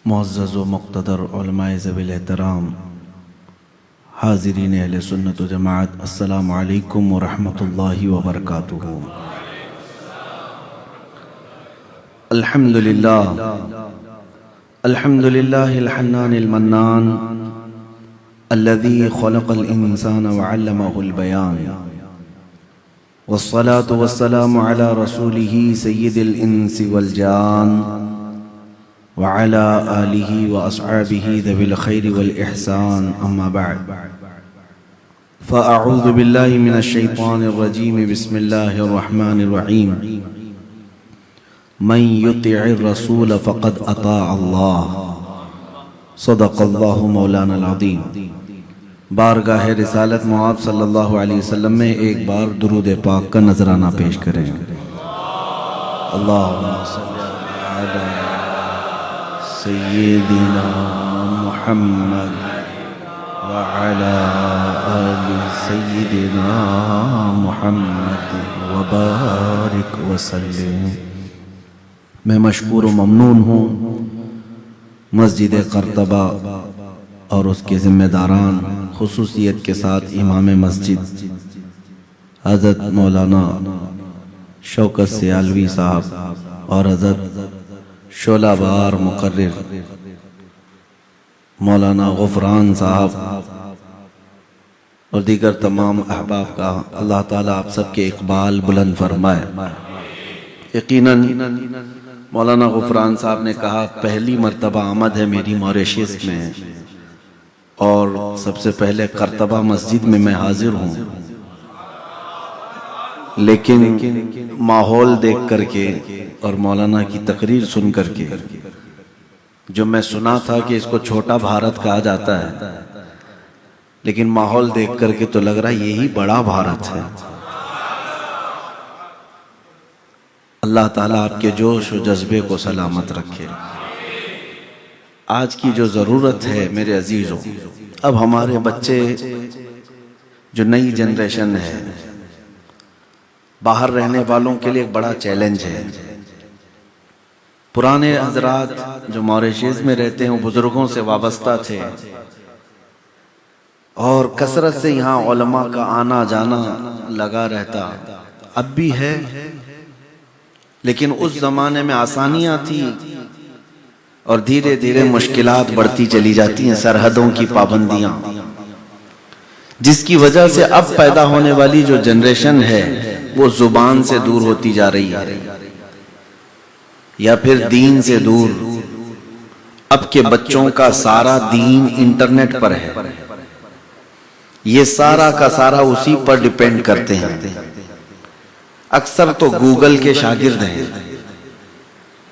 معزز و مقتدر علماء ذوی احترام، حاضرین اہل سنت و جماعت، السلام علیکم ورحمۃ اللہ وبرکاتہ۔ الحمد للہ الحنان المنان الذي خلق الانسان وعلمه البیان، والصلاة والسلام على رسوله سید الانس والجان وعلى آلہ واصحابہ ذوی الخیر والاحسان، اما بعد فاعوذ باللہ من الشیطان الرجیم، بسم اللہ الرحمن الرحیم۔ من یطع الرسول فقد اطاع اللہ، صدق اللہ مولانا العظیم۔ بارگاہ رسالت مآب صلی اللہ علیہ وسلم میں ایک بار درود پاک کا نذرانہ پیش کریں۔ اللہم صلی علی سیدنا محمد وعلی آل سیدنا محمد وبارک وسلم۔ میں مشکور و ممنون ہوں مسجد قرطبہ اور اس کے ذمہ داران، خصوصیت کے ساتھ امام مسجد حضرت مولانا شوکت سیالوی صاحب اور حضرت شعلہ بار مقرر مولانا غفران صاحب اور دیگر تمام احباب کا اللہ تعالیٰ آپ سب کے اقبال بلند فرمائے۔ یقیناً مولانا غفران صاحب نے کہا پہلی مرتبہ آمد ہے میری موریشیس میں، اور سب سے پہلے قرطبہ مسجد میں حاضر ہوں، لیکن ماحول دیکھ کر کے اور مولانا کی تقریر سن کر کے جو میں سنا تھا کہ اس کو چھوٹا بھارت کہا جاتا ہے، لیکن ماحول دیکھ کر کے تو لگ رہا ہے یہی بڑا بھارت ہے۔ اللہ تعالیٰ آپ کے جوش و جذبے کو سلامت رکھے۔ آج کی جو ضرورت ہے میرے عزیزوں، اب ہمارے بچے جو نئی جنریشن ہے، باہر رہنے والوں کے لیے ایک بڑا چیلنج ہے۔ پرانے حضرات جو موریشیس میں رہتے ہیں وہ بزرگوں سے وابستہ تھے، اور کثرت سے یہاں علماء کا آنا جانا لگا رہتا، اب بھی ہے، لیکن اس زمانے میں آسانیاں تھی اور دھیرے دھیرے مشکلات بڑھتی چلی جاتی ہیں، سرحدوں کی پابندیاں، جس کی وجہ سے اب پیدا ہونے والی جو جنریشن ہے وہ زبان سے دور ہوتی جا رہی ہے، یا پھر دین سے دور۔ اب کے بچوں کا سارا دین انٹرنیٹ پر ہے، یہ سارا کا سارا اسی پر ڈیپینڈ کرتے ہیں۔ اکثر تو گوگل کے شاگرد ہیں،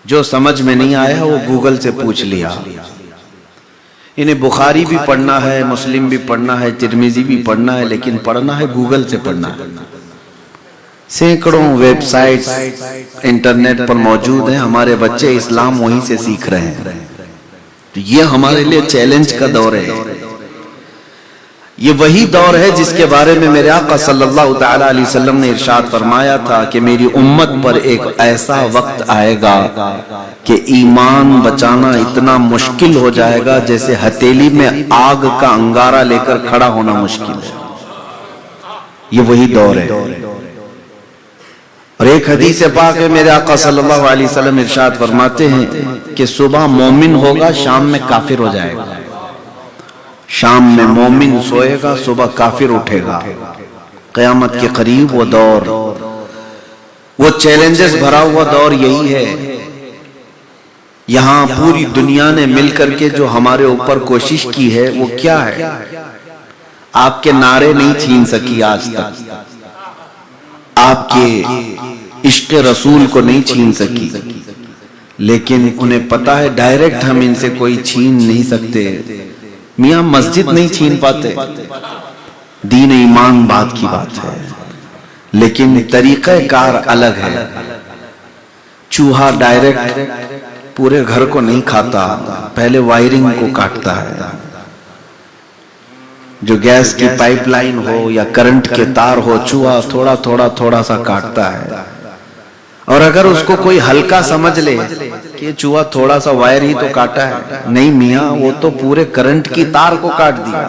جو سمجھ میں نہیں آیا وہ گوگل سے پوچھ لیا۔ انہیں بخاری بھی پڑھنا ہے، مسلم بھی پڑھنا ہے، ترمذی بھی پڑھنا ہے، لیکن پڑھنا ہے گوگل سے پڑھنا ہے۔ سینکڑوں ویب سائٹس انٹرنیٹ پر موجود ہیں، ہمارے بچے اسلام وہیں سے سیکھ رہے ہیں۔ تو یہ ہمارے لیے چیلنج کا دور ہے۔ یہ وہی دور ہے جس کے بارے میں میرے آقا صلی اللہ تعالی علیہ وسلم نے ارشاد فرمایا تھا کہ میری امت پر ایک ایسا وقت آئے گا کہ ایمان بچانا اتنا مشکل ہو جائے گا جیسے ہتھیلی میں آگ کا انگارہ لے کر کھڑا ہونا مشکل ہے۔ یہ وہی دور ہے۔ اور ایک حدیث پاک ہے، میرے آقا صلی اللہ علیہ وسلم ارشاد فرماتے ہیں کہ صبح مومن ہوگا، شام میں کافر ہو جائے گا۔ شام میں مومن سوئے گا، صبح کافر اٹھے گا۔ قیامت کے قریب وہ دور، وہ چیلنجز بھرا ہوا دور یہی ہے۔ یہاں پوری دنیا نے مل کر کے جو ہمارے اوپر کوشش کی ہے وہ کیا ہے؟ آپ کے نعرے نہیں چھین سکی آج تک، آپ کے عشق رسول کو نہیں چھین سکی، لیکن انہیں پتا ہے ڈائریکٹ ہم ان سے کوئی چھین نہیں سکتے۔ میاں مسجد نہیں چھین پاتے، دین ایمان بات کی بات ہے، لیکن طریقہ کار الگ ہے۔ چوہا ڈائریکٹ پورے گھر کو نہیں کھاتا، پہلے وائرنگ کو کاٹتا ہے۔ جو گیس کی پائپ لائن ہو یا کرنٹ کے تار ہو، چوہا تھوڑا سا کاٹتا ہے، اور اگر اس کو کوئی ہلکا سمجھ لے کہ چوہا تھوڑا سا وائر ہی تو کاٹا ہے. نہیں میاں، وہ تو پورے کرنٹ کی تار کو کاٹ دیا.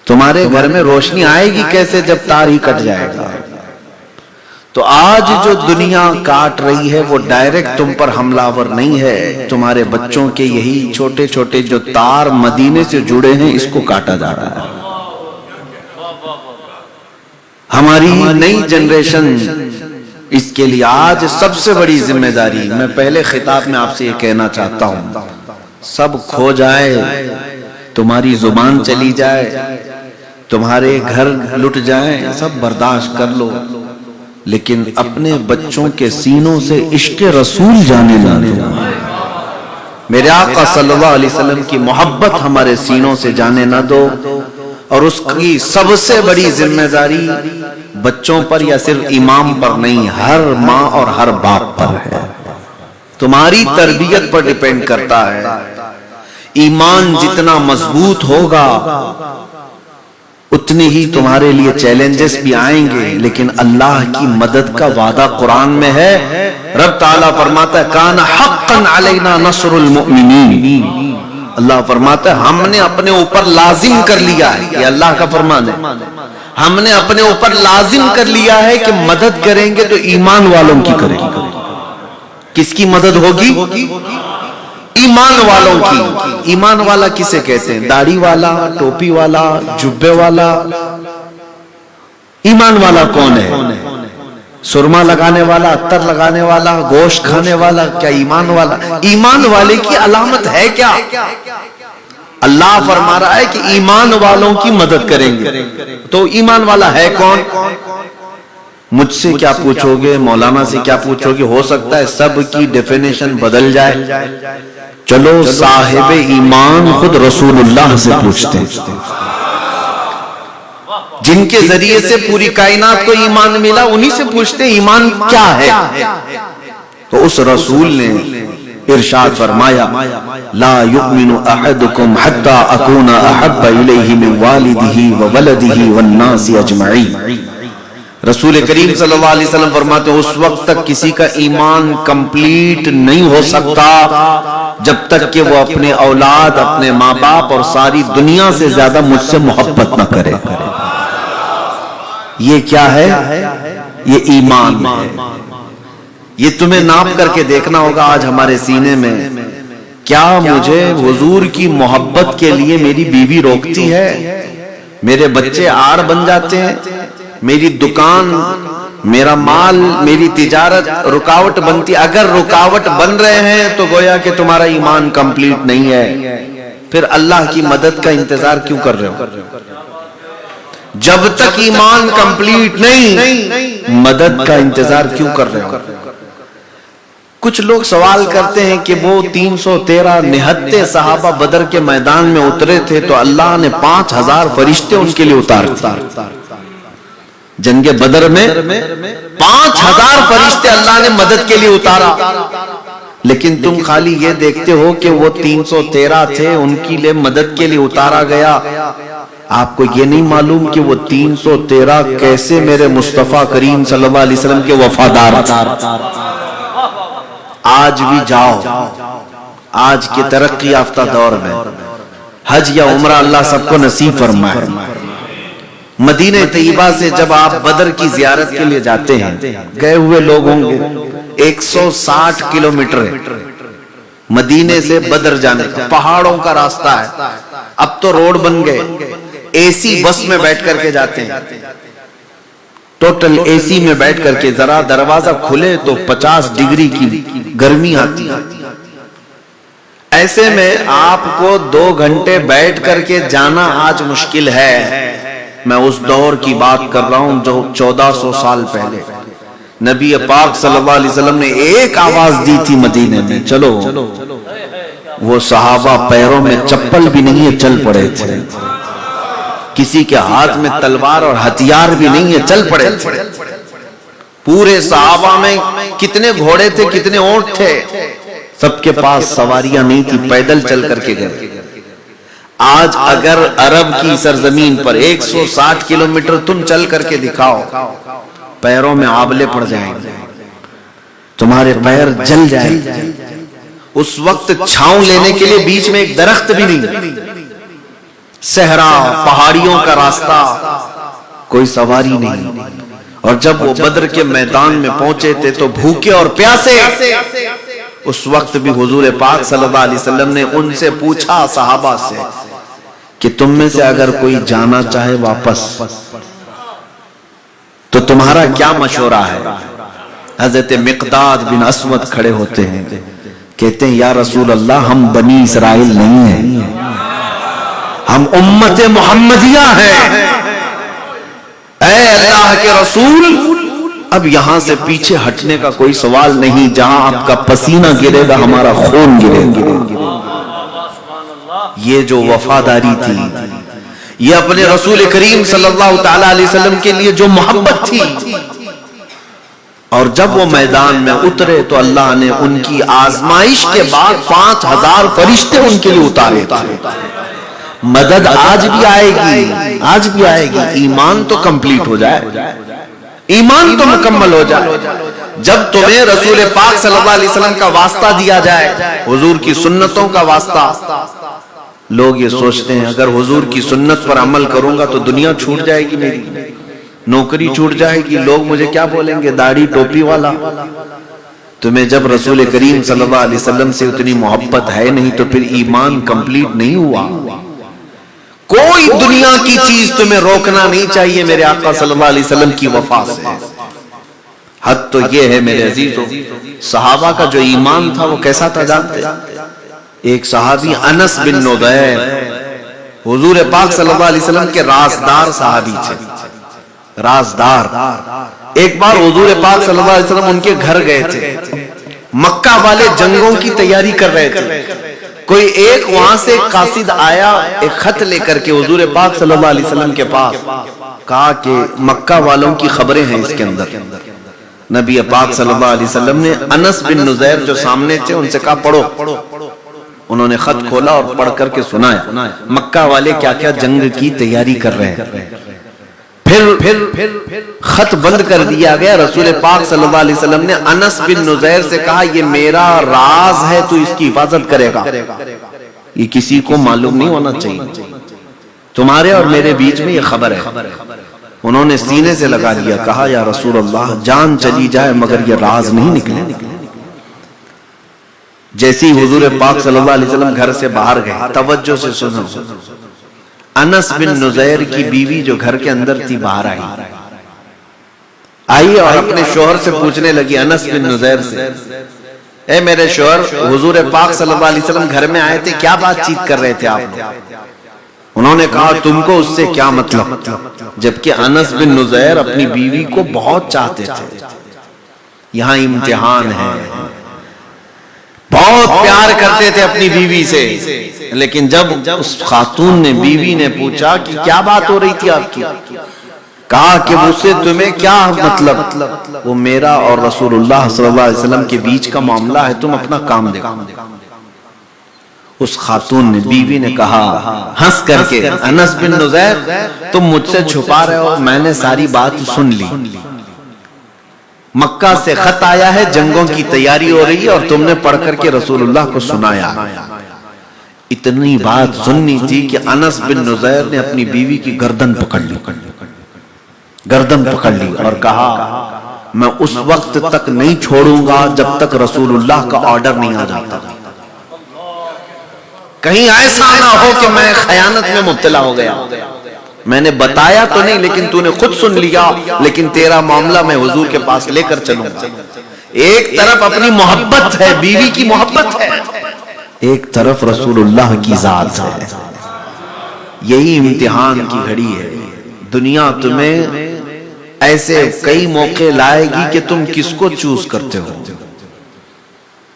تمہارے گھر میں روشنی آئے گی کیسے جب تار ہی کٹ جائے گا؟ تو آج جو دنیا کاٹ رہی ہے وہ ڈائریکٹ تم پر حملہ آور نہیں ہے، تمہارے بچوں کے یہی چھوٹے چھوٹے جو تار مدینے سے جڑے ہیں اس کو کاٹا جا رہا ہے. ہماری نئی جنریشن اس کے لیے آج سب سے بڑی ذمہ داری، میں پہلے خطاب میں آپ سے یہ کہنا چاہتا ہوں، سب کھو جائے، تمہاری زبان چلی جائے، تمہارے گھر لٹ جائیں، سب برداشت کر لو، لیکن اپنے بچوں کے سینوں سے عشق رسول جانے نہ دو. میرے آقا صلی اللہ علیہ وسلم کی محبت ہمارے سینوں سے جانے نہ دو. اور اس کی سب سے بڑی ذمہ داری بچوں پر یا صرف امام پر نہیں، ہر ماں اور ہر باپ پر ہے. تمہاری تربیت پر ڈیپینڈ کرتا ہے. ایمان جتنا مضبوط ہوگا اتنی ہی تمہارے لیے چیلنجز بھی آئیں گے، لیکن اللہ کی مدد کا وعدہ قرآن میں ہے. رب تعالیٰ فرماتا ہے کان حقا علینا نصر المؤمنین. اللہ فرماتا ہے ہم نے اپنے اوپر لازم کر لیا ہے، یہ اللہ کا فرمان ہے، ہم نے اپنے اوپر لازم کر لیا ہے کہ مدد کریں گے تو ایمان والوں کی کریں گے. کس کی مدد ہوگی؟ ایمان والوں کی. ایمان والا کسے کہتے ہیں؟ داڑھی والا، ٹوپی والا، جبے والا. ایمان والا کون ہے؟ سرما لگانے والا، عطر لگانے والا، گوشت کھانے والا؟ کیا ایمان والا؟ ایمان والے کی علامت ہے کیا؟ اللہ فرما رہا ہے کہ ایمان والوں کی مدد کریں گے. تو ایمان والا ہے کون؟ مجھ سے کیا پوچھو گے، مولانا سے کیا پوچھو گے، ہو سکتا ہے سب کی ڈیفینیشن بدل جائے. چلو صاحب ایمان خود رسول اللہ سے پوچھتے ہیں، جن کے ذریعے سے پوری کائنات کو ایمان ملا، انہی سے پوچھتے ہیں ایمان کیا ہے. تو اس رسول نے ارشاد فرمایا لا یؤمن احدکم حتی اکون احب الیہ من والدہ وولدہ والناس اجمعین. رسول کریم صلی اللہ علیہ وسلم فرماتے ہیں اس وقت تک کسی کا ایمان کمپلیٹ نہیں ہو سکتا جب تک کہ وہ اپنے اولاد، اپنے ماں باپ اور ساری دنیا سے زیادہ مجھ سے محبت نہ کرے. یہ کیا ہے؟ یہ ایمان ہے. یہ تمہیں ناپ کر کے دیکھنا ہوگا آج ہمارے سینے میں. کیا مجھے حضور کی محبت کے لیے میری بیوی روکتی ہے؟ میرے بچے آڑ بن جاتے ہیں؟ میری دکان، میرا مال، میری تجارت رکاوٹ بنتی؟ اگر رکاوٹ بن رہے ہیں تو گویا کہ تمہارا ایمان کمپلیٹ نہیں ہے. پھر اللہ کی مدد کا انتظار کیوں کر رہے ہو؟ جب تک ایمان کمپلیٹ نہیں، مدد کا انتظار کیوں کر رہے ہو؟ کچھ لوگ سوال کرتے ہیں کہ وہ 313 نہتے صحابہ بدر کے میدان میں اترے تھے تو اللہ نے 5000 فرشتے ان کے لیے اتار دیے. جنگ بدر میں 5000 فرشتے اللہ نے مدد کے لیے اتارا، لیکن تم خالی یہ دیکھتے ہو کہ وہ 313 تھے، ان کے لیے مدد کے لیے اتارا گیا. آپ کو یہ نہیں معلوم کہ وہ 313 کیسے میرے مصطفیٰ کریم صلی اللہ علیہ وسلم کے وفادار تھے. آج بھی جاؤ، آج کے ترقی یافتہ دور میں حج یا عمرہ اللہ سب کو نصیب فرمائے. مدینہ طیبہ سے جب آپ بدر کی زیارت کے لیے جاتے ہیں، گئے ہوئے لوگ ہوں گے 160 کلومیٹر مدینے سے بدر جانے کا، پہاڑوں کا راستہ ہے. اب تو روڈ بن گئے، اے سی بس میں بیٹھ کر کے جاتے ہیں، ٹوٹل اے سی میں بیٹھ کر کے ذرا دروازہ کھلے تو 50 ڈگری کی گرمی آتی ہے. ایسے میں آپ کو 2 گھنٹے بیٹھ کر کے جانا آج مشکل ہے. میں اس دور کی بات کر رہا ہوں جو 1400 سال پہلے نبی پاک صلی اللہ علیہ وسلم نے ایک آواز دی تھی مدینے میں، چلو. وہ صحابہ پیروں میں چپل بھی نہیں ہے، چل پڑے تھے. کسی کے ہاتھ میں تلوار اور ہتھیار بھی نہیں ہے، چل پڑے تھے. پورے صحابہ میں کتنے گھوڑے تھے، کتنے اونٹ تھے، سب کے پاس سواریاں نہیں تھی، پیدل چل کر کے گئے. آج اگر عرب کی سرزمین پر 160 کلومیٹر تم چل کر کے دکھاؤ، پیروں میں آبلے پڑ جائیں گے، تمہارے پیر جل جائیں گے. اس وقت چھاؤں لینے کے لیے بیچ میں ایک درخت بھی نہیں، صحرا، پہاڑیوں کا راستہ، کوئی سواری نہیں. اور جب وہ بدر کے میدان میں پہنچے تھے تو بھوکے اور پیاسے. اس وقت بھی حضور پاک صلی اللہ علیہ وسلم نے ان سے پوچھا، صحابہ سے، کہ تم میں سے اگر کوئی جانا چاہے واپس تو تمہارا کیا مشورہ ہے؟ حضرت مقداد بن اسود کھڑے ہوتے ہیں، کہتے ہیں یا رسول اللہ، ہم بنی اسرائیل نہیں ہیں، ہم امت محمدیہ ہیں. اے اللہ کے رسول، اب یہاں سے پیچھے ہٹنے کا کوئی سوال نہیں، جہاں آپ کا پسینہ گرے گا ہمارا خون گرے گا. یہ جو وفاداری تھی، یہ اپنے رسول کریم صلی اللہ تعالی علیہ وسلم کے لیے جو محبت تھی. اور جب وہ میدان میں اترے تو اللہ نے ان کی آزمائش کے بعد 5000 فرشتے ان کے لیے اتارے تھے. مدد آج بھی آئے گی، آج بھی آئے گی. ایمان تو کمپلیٹ ہو جائے، ایمان تو مکمل ہو جائے. جب تمہیں رسول پاک صلی اللہ علیہ وسلم کا واسطہ دیا جائے، حضور کی سنتوں کا واسطہ. لوگ یہ سوچتے ہیں اگر حضور کی سنت پر عمل کروں گا تو دنیا چھوٹ جائے گی، میری نوکری چھوٹ جائے گی، لوگ مجھے کیا بولیں گے، داڑھی ٹوپی والا. تمہیں جب رسول کریم صلی اللہ علیہ وسلم سے اتنی محبت ہے نہیں تو پھر ایمان کمپلیٹ نہیں ہوا. کوئی دنیا کی چیز تمہیں روکنا نہیں چاہیے میرے آقا صلی اللہ علیہ وسلم کی وفا سے. حد تو یہ ہے میرے عزیزو، صحابہ کا جو ایمان تھا وہ کیسا تھا جانتے؟ ایک صحابی انس بن نضیر، حضور پاک صلی اللہ علیہ وسلم کے رازدار صحابی تھے، رازدار. ایک بار حضور پاک صلی اللہ علیہ وسلم ان کے گھر گئے تھے، مکہ والے جنگوں کی تیاری کر رہے تھے. کوئی ایک وہاں سے قاصد آیا ایک خط لے کر کے حضور پاک صلی اللہ علیہ وسلم کے پاس، کہا کہ مکہ والوں کی خبریں ہیں اس کے اندر. نبی پاک صلی اللہ علیہ وسلم نے انس بن نضیر جو سامنے تھے ان سے کہا پڑھو. انہوں نے خط کھولا اور پڑھ کر کے سنایا مکہ والے کیا کیا جنگ کی تیاری کر رہے ہیں. پھر خط بند کر دیا گیا. رسول پاک صلی اللہ علیہ وسلم نے انس بن نضیر سے کہا یہ میرا راز ہے، تو اس کی حفاظت کرے گا، یہ کسی کو معلوم نہیں ہونا چاہیے، تمہارے اور میرے بیچ میں یہ خبر ہے. انہوں نے سینے سے لگا لیا، کہا یا رسول اللہ جان چلی جائے مگر یہ راز نہیں نکلے. جیسی حضور پاک صلی اللہ علیہ وسلم گھر سے باہر گئے، توجہ سے سنو، انس بن نضیر کی بیوی جو گھر کے اندر تھی باہر آئی اور اپنے شوہر سے پوچھنے لگی، انس بن نضیر سے، اے میرے شوہر، حضور پاک صلی اللہ علیہ وسلم گھر میں آئے تھے، کیا بات چیت کر رہے تھے آپ؟ انہوں نے کہا تم کو اس سے کیا مطلب؟ جبکہ انس بن نضیر اپنی بیوی کو بہت چاہتے تھے. یہاں امتحان ہے، بہت پیار کرتے تھے اپنی بیوی سے، لیکن جب اس خاتون نے، بیوی نے پوچھا کہ کیا بات ہو رہی تھی آپ کی، کہا کہ مجھ سے تمہیں کیا مطلب، وہ میرا اور رسول اللہ صلی اللہ علیہ وسلم کے بیچ کا معاملہ ہے، تم اپنا کام دیکھو. اس خاتون نے، بیوی نے کہا ہنس کر کے، انس بن نضیر تم مجھ سے چھپا رہے ہو، میں نے ساری بات سن لی. مکہ سے خط آیا ہے، جنگوں کی تیاری ہو رہی ہے اور تم نے پڑھ کر کے رسول اللہ کو سنایا. اتنی بات سننی تھی کہ انس بن نضیر نے اپنی بیوی کی گردن پکڑ لی، گردن پکڑ لی اور کہا میں اس وقت تک نہیں چھوڑوں گا جب تک رسول اللہ کا آرڈر نہیں آ جاتا. کہیں ایسا نہ ہو کہ میں خیانت میں مبتلا ہو گیا، میں نے بتایا تو نہیں لیکن تو نے خود سن لیا، لیکن تیرا معاملہ میں حضور کے پاس لے کر چلوں گا. ایک طرف اپنی محبت ہے، بیوی کی محبت ہے، ایک طرف رسول اللہ کی ذات ہے. یہی امتحان کی گھڑی ہے. دنیا تمہیں ایسے کئی موقع لائے گی کہ تم کس کو چوز کرتے ہو،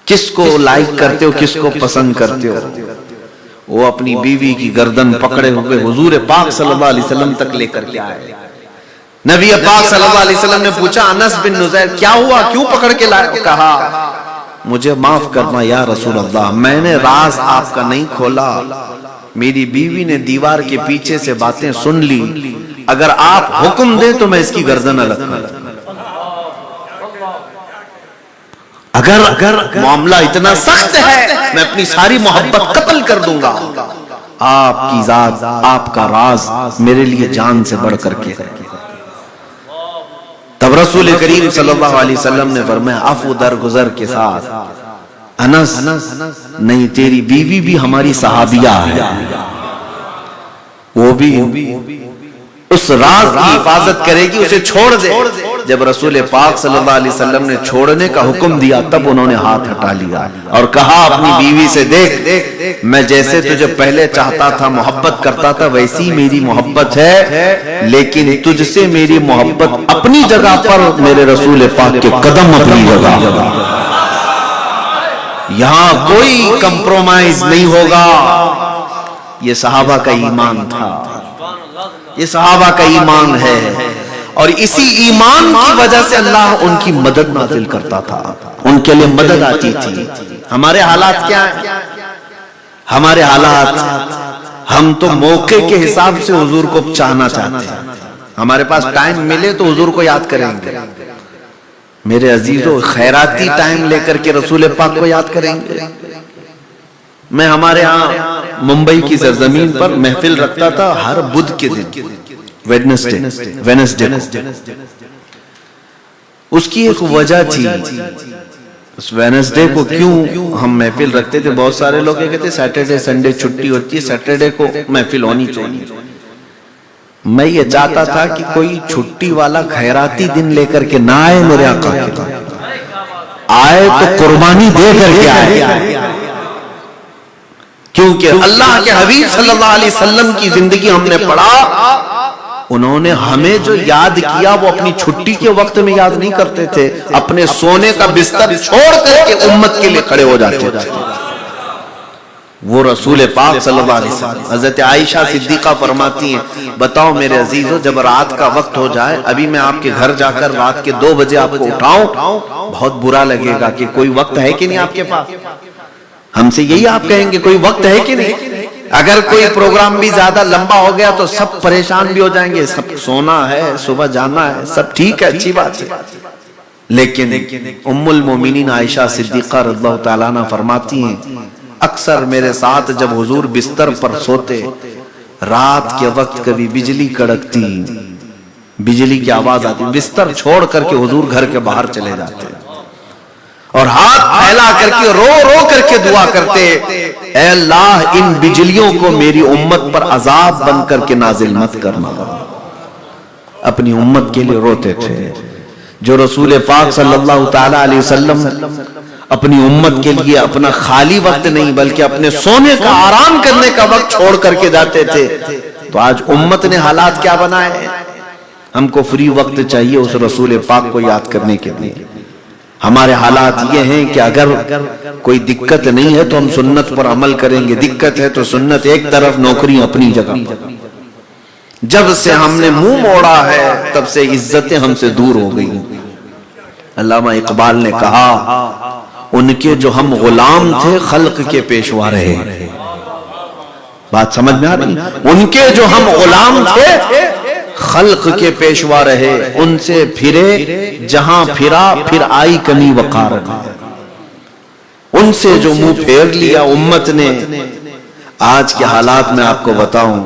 کس کو لائک کرتے ہو، کس کو پسند کرتے ہو. وہ اپنی بیوی کی گردن پکڑے ہوئے حضور پاک صلی اللہ علیہ وسلم تک لے کر کے آئے. نبی پاک صلی اللہ علیہ وسلم نے پوچھا انس بن نضیر کیا ہوا، کیوں پکڑ کے لائے؟ کہا مجھے معاف کرنا یا رسول اللہ، میں نے راز آپ کا نہیں کھولا، میری بیوی نے دیوار کے پیچھے سے باتیں سن لی، اگر آپ حکم دیں تو میں اس کی گردن الگ کر دوں. اگر معاملہ اتنا سخت ہے میں اپنی ساری محبت قتل کر دوں گا، آپ کی ذات، آپ کا راز میرے لیے جان سے بڑھ کر کے ہے۔ تب رسول کریم صلی اللہ علیہ وسلم نے فرمایا عفو درگزر کے ساتھ، انس نہیں، تیری بیوی بھی ہماری صحابیہ ہے، وہ بھی اس راز کی حفاظت کرے گی، اسے چھوڑ دے۔ جب رسول پاک صلی اللہ علیہ وسلم نے چھوڑنے کا حکم دیا تب انہوں نے ہاتھ ہٹا لیا اور کہا اپنی بیوی سے، دیکھ میں جیسے تجھے پہلے چاہتا تھا، محبت کرتا تھا، ویسی میری محبت ہے، لیکن تجھ سے میری محبت اپنی جگہ پر، میرے رسول پاک کے قدم اپنی جگہ، یہاں کوئی کمپرومائز نہیں ہوگا۔ یہ صحابہ کا ایمان تھا، یہ صحابہ کا ایمان ہے، اور اسی ایمان کی وجہ سے اللہ ان کی مدد نازل کرتا تھا، ان کے لیے مدد آتی تھی۔ ہمارے حالات کیا ہیں؟ ہمارے حالات، ہم تو موقع کے حساب سے حضور کو چاہنا چاہتے ہیں، ہمارے پاس ٹائم ملے تو حضور کو یاد کریں گے۔ میرے عزیزو، خیراتی ٹائم لے کر کے رسول پاک کو یاد کریں گے۔ میں ہمارے ہاں ممبئی کی سرزمین پر محفل رکھتا تھا ہر بدھ کے دن، ویڈنسڈے کو۔ اس کی ایک وجہ تھی، اس ویڈنسڈے کو کیوں ہم محفل رکھتے تھے؟ بہت سارے لوگ کہتے سیٹرڈے سنڈے چھٹی ہوتی ہے، سیٹرڈے کو محفل ہونی چاہیے۔ میں یہ چاہتا تھا کہ کوئی چھٹی والا خیراتی دن لے کر کے نہ آئے، میرے آقا آئے تو قربانی دے کر کے آئے، کیونکہ اللہ کے حبیب صلی اللہ علیہ وسلم کی زندگی ہم نے پڑھا، انہوں نے ہمیں جو یاد کیا وہ اپنی چھٹی کے وقت میں یاد نہیں کرتے تھے، اپنے سونے کا بستر چھوڑ کر کے امت کے لیے کھڑے ہو جاتے تھے۔ وہ رسول پاک صلی اللہ علیہ وسلم۔ حضرت عائشہ صدیقہ فرماتی ہیں، بتاؤ میرے عزیزو، جب رات کا وقت ہو جائے، ابھی میں آپ کے گھر جا کر رات کے 2 بجے آپ کو اٹھاؤں، بہت برا لگے گا کہ کوئی وقت ہے کہ نہیں آپ کے پاس؟ ہم سے یہی آپ کہیں گے، کوئی وقت ہے کہ نہیں؟ اگر کوئی پروگرام بھی زیادہ لمبا ہو گیا تو سب پریشان بھی ہو جائیں گے، سب سونا ہے، صبح جانا ہے، سب ٹھیک ہے، اچھی بات ہے۔ لیکن ام المومنین عائشہ صدیقہ رضی اللہ تعالیٰ عنہ فرماتی ہیں، اکثر میرے ساتھ جب حضور بستر پر سوتے، رات کے وقت کبھی بجلی کڑکتی، بجلی کی آواز آتی، بستر چھوڑ کر کے حضور گھر کے باہر چلے جاتے اور ہاتھ پھیلا کر کے رو رو کر کے دعا کرتے، اے اللہ ان بجلیوں کو میری امت پر عذاب بن کر کے نازل مت کرنا۔ اپنی امت کے لیے روتے تھے۔ جو رسول پاک صلی اللہ تعالی علیہ وسلم اپنی امت کے لیے اپنا خالی وقت نہیں بلکہ اپنے سونے کا، آرام کرنے کا وقت چھوڑ کر کے جاتے تھے، تو آج امت نے حالات کیا بنائے؟ ہم کو فری وقت چاہیے اس رسول پاک کو یاد کرنے کے لیے۔ ہمارے حالات یہ ہیں کہ اگر کوئی دقت نہیں ہے تو ہم سنت پر عمل کریں گے، دقت ہے تو سنت ایک طرف، نوکری اپنی جگہ۔ جب سے ہم نے منہ موڑا ہے تب سے عزتیں ہم سے دور ہو گئی۔ علامہ اقبال نے کہا، ان کے جو ہم غلام تھے خلق کے پیشوا رہے۔ بات سمجھ میں آ رہی؟ ان کے جو ہم غلام تھے خلق کے پیشوا رہے، ان سے پھرے جہاں پھرا پھر آئی کمی وقار، ان سے جو منہ پھیر لیا امت نے۔ آج کے حالات میں آپ کو بتاؤں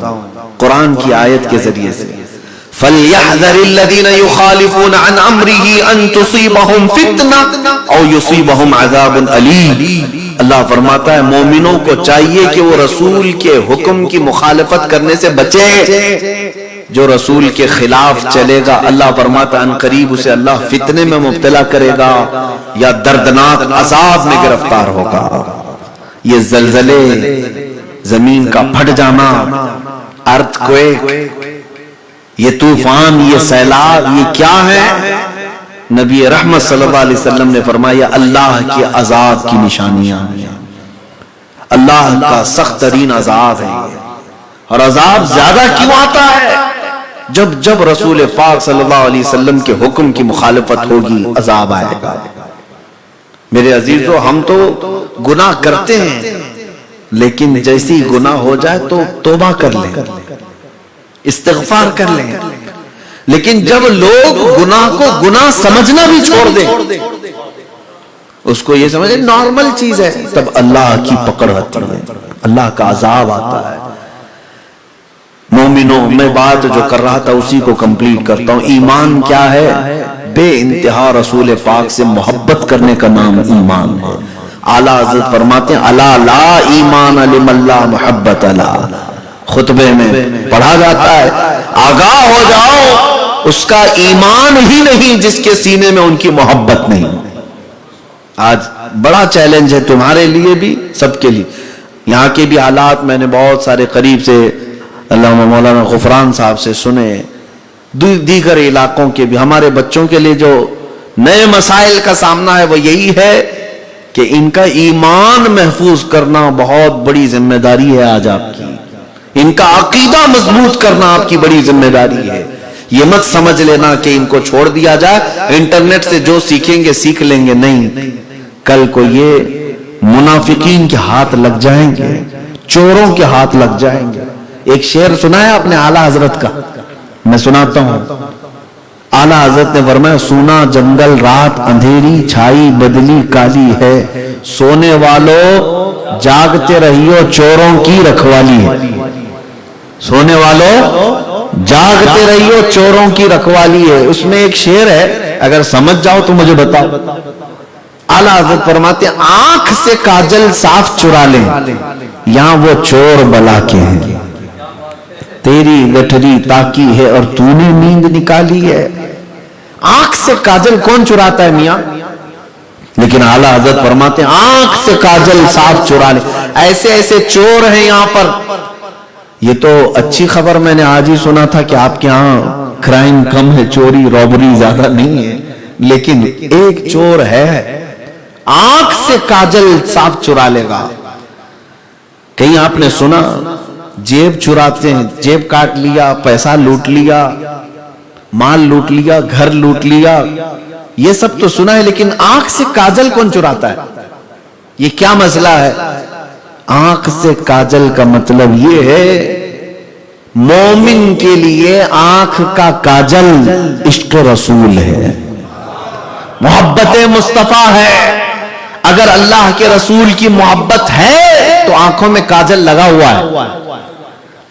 قرآن کی آیت کے ذریعے سے، فَلْيَحْذَرِ الَّذِينَ يُخَالِفُونَ عَنْ أَمْرِهِ أَن تُصِيبَهُمْ فِتْنَةٌ أَوْ يُصِيبَهُمْ عَذَابٌ أَلِيمٌ۔ اللہ فرماتا ہے مومنوں کو چاہیے کہ وہ رسول کے حکم کی مخالفت کرنے سے بچے۔ جو رسول کے خلاف چلے گا اللہ فرماتا ان قریب اسے اللہ فتنے میں مبتلا کرے گا یا دردناک عذاب میں گرفتار ہوگا۔ یہ زلزلے، زمین کا پھٹ جانا، ارتھ کویک، یہ طوفان، یہ سیلاب، یہ کیا ہے؟ نبی رحمت صلی اللہ علیہ وسلم نے فرمایا اللہ کے عذاب کی نشانیاں، اللہ کا سخت ترین عذاب ہے۔ اور عذاب زیادہ کیوں آتا ہے؟ جب رسول پاک صلی اللہ علیہ وسلم کے حکم کی مخالفت ہوگی عذاب آئے گا۔ میرے عزیزو، ہم تو گناہ کرتے ہیں لیکن جیسی گناہ ہو جائے تو توبہ کر لیں، استغفار کر لیں، لیکن جب لوگ گناہ کو گناہ سمجھنا بھی چھوڑ دیں، اس کو یہ سمجھے نارمل چیز ہے، تب اللہ کی پکڑ آتی ہے، اللہ کا عذاب آتا ہے۔ مومنوں، میں بات جو کر رہا تھا اسی کو کمپلیٹ کرتا ہوں۔ ایمان کیا ہے؟ بے انتہا رسول پاک سے محبت کرنے کا نام ایمان ہے۔ اعلیٰ حضرت فرماتے ہیں الا لا ایمان لمن لا محبت له، خطبے میں پڑھا جاتا ہے آگاہ ہو جاؤ، اس کا ایمان ہی نہیں جس کے سینے میں ان کی محبت نہیں۔ آج بڑا چیلنج ہے تمہارے لیے بھی، سب کے لیے۔ یہاں کے بھی حالات میں نے بہت سارے قریب سے علامہ مولانا غفران صاحب سے سنے، دیگر علاقوں کے بھی۔ ہمارے بچوں کے لیے جو نئے مسائل کا سامنا ہے وہ یہی ہے کہ ان کا ایمان محفوظ کرنا بہت بڑی ذمہ داری ہے آج آپ کی۔ ان کا عقیدہ مضبوط کرنا آپ کی بڑی ذمہ داری ہے۔ یہ مت سمجھ لینا کہ ان کو چھوڑ دیا جائے، انٹرنیٹ سے جو سیکھیں گے سیکھ لیں گے، نہیں۔ کل کو یہ منافقین کے ہاتھ لگ جائیں گے، چوروں کے ہاتھ لگ جائیں گے۔ ایک شعر سنا ہے آپ نے اعلیٰ حضرت کا، میں سناتا ہوں۔ اعلیٰ حضرت نے فرمایا سونا جنگل رات اندھیری چھائی بدلی کالی ہے، سونے والوں جاگتے رہیو چوروں کی رکھوالی ہے۔ سونے والوں جاگتے رہیو چوروں کی رکھوالی ہے۔ اس میں ایک شعر ہے، اگر سمجھ جاؤ تو مجھے بتاؤ۔ اعلیٰ حضرت فرماتے ہیں آنکھ سے کاجل صاف چرا لیں، یہاں وہ چور بلا کے ہیں، تیری گٹھری تاکی ہے اور تو نے نیند نکالی ہے۔ آنکھ سے کاجل کون چراتا ہے میاں؟ لیکن اعلیٰ حضرت فرماتے ہیں آنکھ سے کاجل صاف چرا لیں۔ ایسے ایسے چور ہیں یہاں پر۔ یہ تو اچھی خبر میں نے آج ہی سنا تھا کہ آپ کے ہاں کرائم کم ہے، چوری روبری زیادہ نہیں ہے، لیکن ایک چور ہے آنکھ سے کاجل صاف چرا لے گا۔ کہیں آپ نے سنا جیب چراتے ہیں، جیب کاٹ لیا، پیسہ لوٹ لیا، مال لوٹ لیا، گھر لوٹ لیا، یہ سب تو سنا ہے، لیکن آنکھ سے کاجل کون چراتا ہے؟ یہ کیا مسئلہ ہے؟ آنکھ سے کاجل کا مطلب یہ ہے مومن کے لیے آنکھ کا کاجل عشق رسول ہے، محبت مصطفیٰ ہے۔ اگر اللہ کے رسول کی محبت ہے تو آنکھوں میں کاجل لگا ہوا ہے،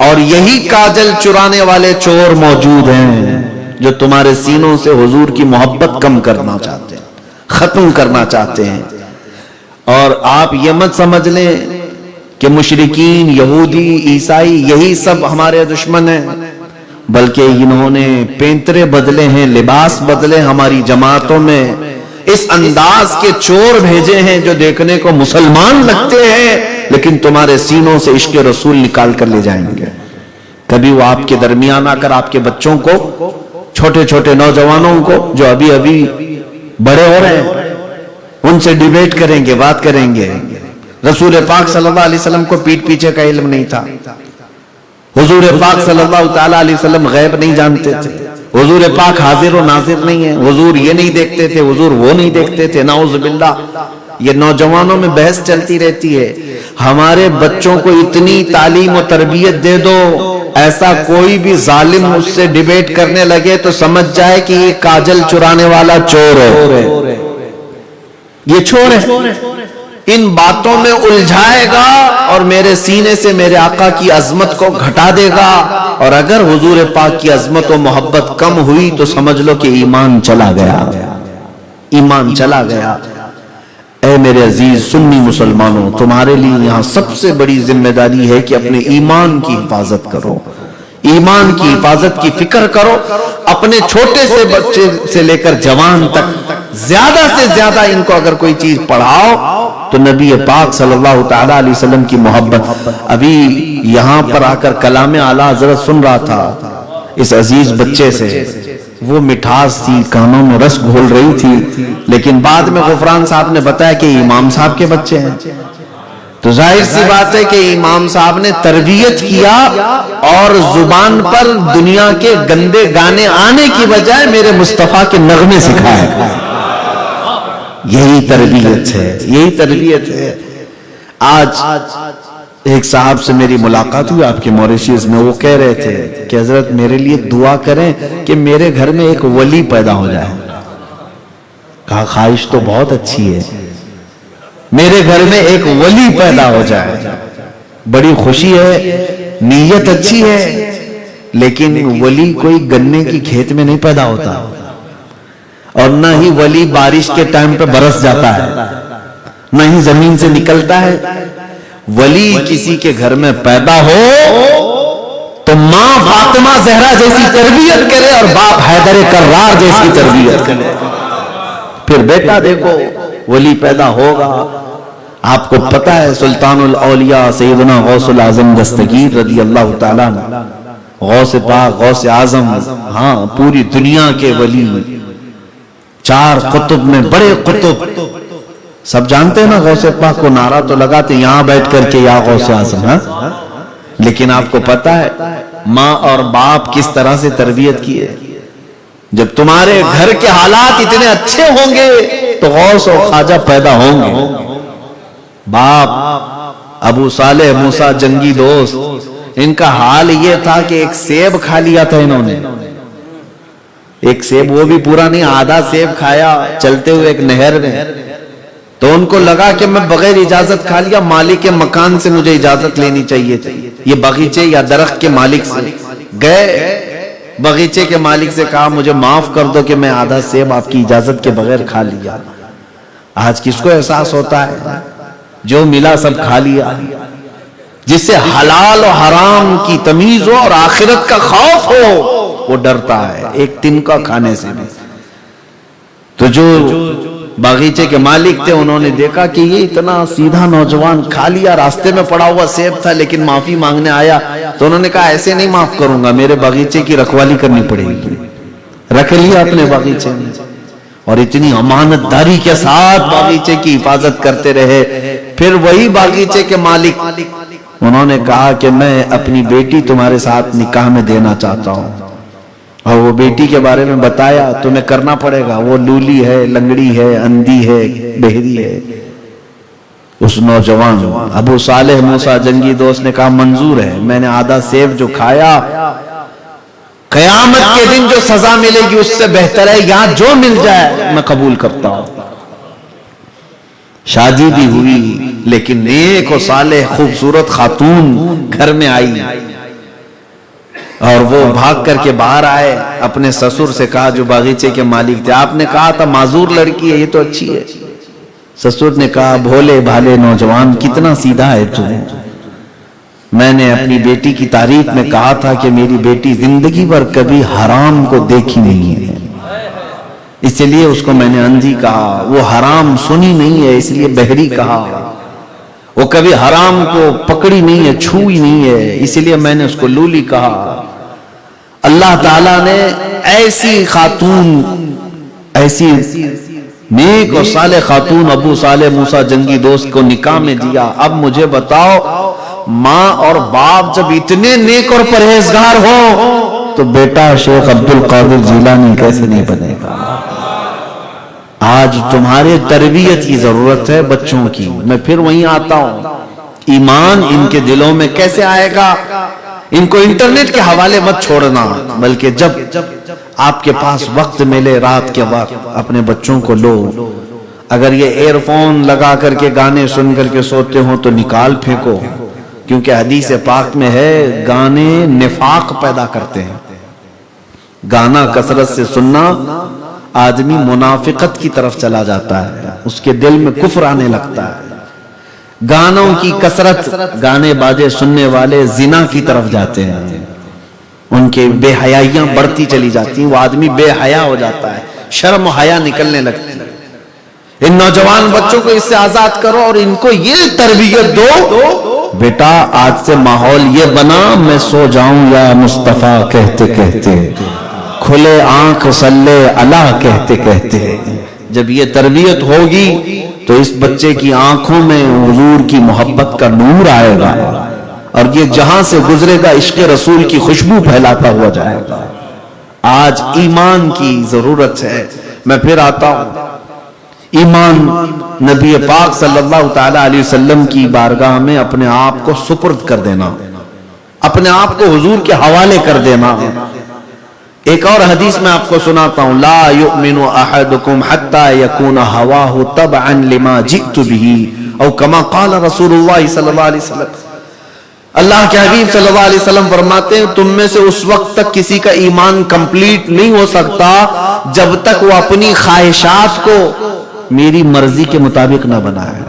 اور یہی کاجل چرانے والے چور موجود ہیں جو تمہارے سینوں سے حضور کی محبت کم کرنا چاہتے ہیں، ختم کرنا چاہتے ہیں۔ اور آپ یہ مت سمجھ لیں کہ مشرکین، یہودی، عیسائی یہی سب ہمارے دشمن ہیں، بلکہ انہوں نے پینترے بدلے ہیں، لباس بدلے ہماری جماعتوں میں، اس انداز کے چور بھیجے ہیں جو دیکھنے کو مسلمان لگتے ہیں لیکن تمہارے سینوں سے عشق رسول نکال کر لے جائیں گے۔ کبھی وہ آپ کے درمیان آ کر آپ کے بچوں کو، چھوٹے چھوٹے نوجوانوں کو جو ابھی ابھی بڑے ہو رہے ہیں، ان سے ڈیبیٹ کریں گے، بات کریں گے۔ رسول پاک صلی اللہ علیہ وسلم کو پیٹ پیچھے کا علم نہیں تھا، حضور پاک صلی اللہ تعالیٰ علیہ وسلم غیب نہیں جانتے تھے، حضور پاک حاضر و ناظر نہیں ہے، حضور یہ نہیں دیکھتے تھے، حضور وہ نہیں دیکھتے تھے، نعوذ باللہ۔ یہ نوجوانوں میں بحث چلتی رہتی ہے۔ ہمارے بچوں کو اتنی تعلیم و تربیت دے دو، ایسا کوئی بھی ظالم اس سے ڈیبیٹ کرنے لگے تو سمجھ جائے کہ یہ کاجل چرانے والا چور ہے، یہ چور ہے، ان باتوں میں الجھائے گا اور میرے سینے سے میرے آقا کی عظمت کو گھٹا دے گا۔ اور اگر حضور پاک کی عظمت و محبت کم ہوئی تو سمجھ لو کہ ایمان چلا گیا، ایمان چلا گیا۔ اے میرے عزیز سنی مسلمانوں، تمہارے لیے یہاں سب سے بڑی ذمہ داری ہے کہ اپنے ایمان کی حفاظت کرو، ایمان کی حفاظت کی فکر کرو۔ اپنے چھوٹے سے بچے سے لے کر جوان تک زیادہ سے زیادہ ان کو اگر کوئی چیز پڑھاؤ تو نبی پاک صلی اللہ تعالیٰ علیہ وسلم کی محبت۔ ابھی یہاں پر آ کر کلام اعلیٰ حضرت سن رہا تھا اس عزیز بچے سے، وہ مٹھاس تھی، کانوں میں رس گھول رہی تھی، لیکن بعد میں غفران صاحب نے بتایا کہ امام صاحب کے بچے ہیں، تو ظاہر سی بات ہے کہ امام صاحب نے تربیت کیا اور زبان پر دنیا کے گندے گانے آنے کی بجائے میرے مصطفیٰ کے نغمے سکھائے۔ یہی تربیت ہے، یہی تربیت ہے۔ آج ایک صاحب سے میری ملاقات ہوئی آپ کے موریشیس میں، وہ کہہ رہے تھے کہ حضرت میرے لیے دعا کریں کہ میرے گھر میں ایک ولی پیدا ہو جائے۔ کہا خواہش تو بہت اچھی ہے، میرے گھر میں ایک ولی پیدا ہو جائے، بڑی خوشی ہے، نیت اچھی ہے، لیکن ولی کوئی گنے کی کھیت میں نہیں پیدا ہوتا، اور نہ ہی ولی بارش کے ٹائم پہ برس جاتا ہے، نہ ہی زمین سے نکلتا ہے۔ ولی کسی کے گھر میں پیدا ہو تو ماں فاطمہ زہرا جیسی تربیت کرے اور باپ حیدر کرار جیسی تربیت کرے، پھر بیٹا دیکھو ولی پیدا ہوگا۔ آپ کو پتہ ہے سلطان الاولیاء سیدنا غوث العظم دستگیر رضی اللہ تعالیٰ عنہ، غوث پاک، غوث اعظم، ہاں پوری دنیا کے ولی، 4 قطب میں بڑے قطب، سب جانتے ہیں نا غوث پاک کو، نعرہ تو لگاتے یہاں بیٹھ کر کے یا غوث اعظم، ہاں، لیکن آپ کو پتہ ہے ماں اور باپ کس طرح سے تربیت کی ہے؟ جب تمہارے گھر کے حالات اتنے اچھے ہوں گے تو غوث و خواجہ پیدا ہوں گے۔ باپ ابو صالح موسیٰ جنگی دوست، ان کا حال یہ تھا کہ ایک سیب کھا لیا تھا انہوں نے، ایک سیب، وہ بھی پورا نہیں، آدھا سیب کھایا چلتے ہوئے ایک نہر میں، تو ان کو لگا کہ میں بغیر اجازت کھا لیا، مالک کے مکان سے مجھے اجازت لینی چاہیے تھی۔ یہ باغیچے یا درخت کے مالک سے گئے، باغیچے کے مالک سے کہا مجھے معاف کر دو کہ میں آدھا سیب آپ کی اجازت کے بغیر کھا لیا۔ آج کس کو احساس ہوتا ہے؟ جو ملا سب کھا لیا۔ جس سے حلال و حرام کی تمیز ہو اور آخرت کا خوف ہو وہ ڈرتا ہے ایک دن کا کھانے سے بھی۔ تو جو باغیچے کے مالک تھے انہوں نے دیکھا کہ یہ اتنا سیدھا نوجوان کھا لیا، راستے میں پڑا ہوا سیب تھا لیکن معافی مانگنے آیا، تو انہوں نے کہا ایسے نہیں معاف کروں گا، میرے باغیچے کی رکھوالی کرنی پڑے گی۔ رکھ لیا اپنے باغیچے میں اور اتنی امانت داری کے ساتھ باغیچے کی حفاظت کرتے رہے۔ پھر وہی باغیچے کے مالک انہوں نے کہا کہ میں اپنی بیٹی تمہارے ساتھ نکاح میں دینا چاہتا ہوں، اور وہ بیٹی کے بارے میں بتایا تمہیں کرنا پڑے گا، وہ لولی ہے، لنگڑی ہے، اندھی ہے، بہری ہے۔ اس نوجوان ابو صالح موسیٰ جنگی دوست نے کہا منظور ہے، میں نے آدھا سیب جو کھایا، قیامت کے دن جو سزا ملے گی اس سے بہتر ہے یہاں جو مل جائے میں قبول کرتا ہوں۔ شادی بھی ہوئی، لیکن نیک و صالح خوبصورت خاتون گھر میں آئی، اور وہ بھاگ کر کے باہر آئے، اپنے سسر سے کہا جو باغیچے کے مالک تھے، آپ نے کہا تھا معذور لڑکی ہے، یہ تو اچھی ہے۔ سسر نے کہا بھولے بھالے نوجوان کتنا سیدھا ہے تو، میں نے اپنی بیٹی کی تعریف میں کہا تھا کہ میری بیٹی زندگی بھر کبھی حرام کو دیکھی نہیں ہے، اس لیے اس کو میں نے اندھی کہا، وہ حرام سنی نہیں ہے اس لیے بہری کہا، وہ کبھی حرام کو پکڑی نہیں ہے، چھوئی نہیں ہے اس لیے میں نے اس کو لولی کہا۔ اللہ تعالیٰ نے ایسی خاتون، ایسی نیک و صالح خاتون ابو صالح موسیٰ جنگی دوست کو نکاح میں دیا۔ اب مجھے بتاؤ ماں اور باپ جب اتنے نیک اور پرہیزگار ہو تو بیٹا شیخ عبد القادر جیلانی کیسے نہیں بنے گا؟ آج تمہارے تربیت کی ضرورت ہے بچوں کی۔ میں پھر وہیں آتا ہوں، ایمان ان کے دلوں میں کیسے آئے گا؟ ان کو انٹرنیٹ کے حوالے مت چھوڑنا، بلکہ جب آپ کے پاس وقت ملے رات کے وقت اپنے بچوں کو لو۔ اگر یہ ایئر فون لگا کر کے گانے سن کر کے سوتے ہوں تو نکال پھینکو، کیونکہ حدیث پاک میں ہے گانے نفاق پیدا کرتے ہیں۔ گانا کثرت سے سننا آدمی منافقت کی طرف چلا جاتا ہے، اس کے دل میں کفر آنے لگتا ہے۔ گانوں کی کثرت، گانے باجے سننے والے زنا کی طرف جاتے ہیں، ان کے بے حیائیاں بڑھتی چلی جاتی ہیں، وہ آدمی بے حیا ہو جاتا ہے، شرم و حیا نکلنے لگتی ہے۔ ان نوجوان بچوں کو اس سے آزاد کرو اور ان کو یہ تربیت دو، بیٹا آج سے ماحول یہ بنا میں سو جاؤں یا مصطفیٰ کہتے کہتے، کھلے آنکھ صلی اللہ کہتے کہتے۔ جب یہ تربیت ہوگی تو اس بچے کی آنکھوں میں حضور کی محبت کا نور آئے گا، اور یہ جہاں سے گزرے گا عشق رسول کی خوشبو پھیلاتا ہوا جائے گا۔ آج ایمان کی ضرورت ہے۔ میں پھر آتا ہوں، ایمان نبی پاک صلی اللہ تعالی علیہ وسلم کی بارگاہ میں اپنے آپ کو سپرد کر دینا، اپنے آپ کو حضور کے حوالے کر دینا، ایک اور حدیث میں آپ کو سناتا ہوں، لا یؤمن احدکم حتی یکون ہواہ تبعا لما جئت بہ، او کما قال رسول اللہ صلی اللہ علیہ وسلم۔ اللہ کے حبیب صلی اللہ علیہ وسلم فرماتے ہیں تم میں سے اس وقت تک کسی کا ایمان کمپلیٹ نہیں ہو سکتا جب تک وہ اپنی خواہشات کو میری مرضی کے مطابق نہ بنائے۔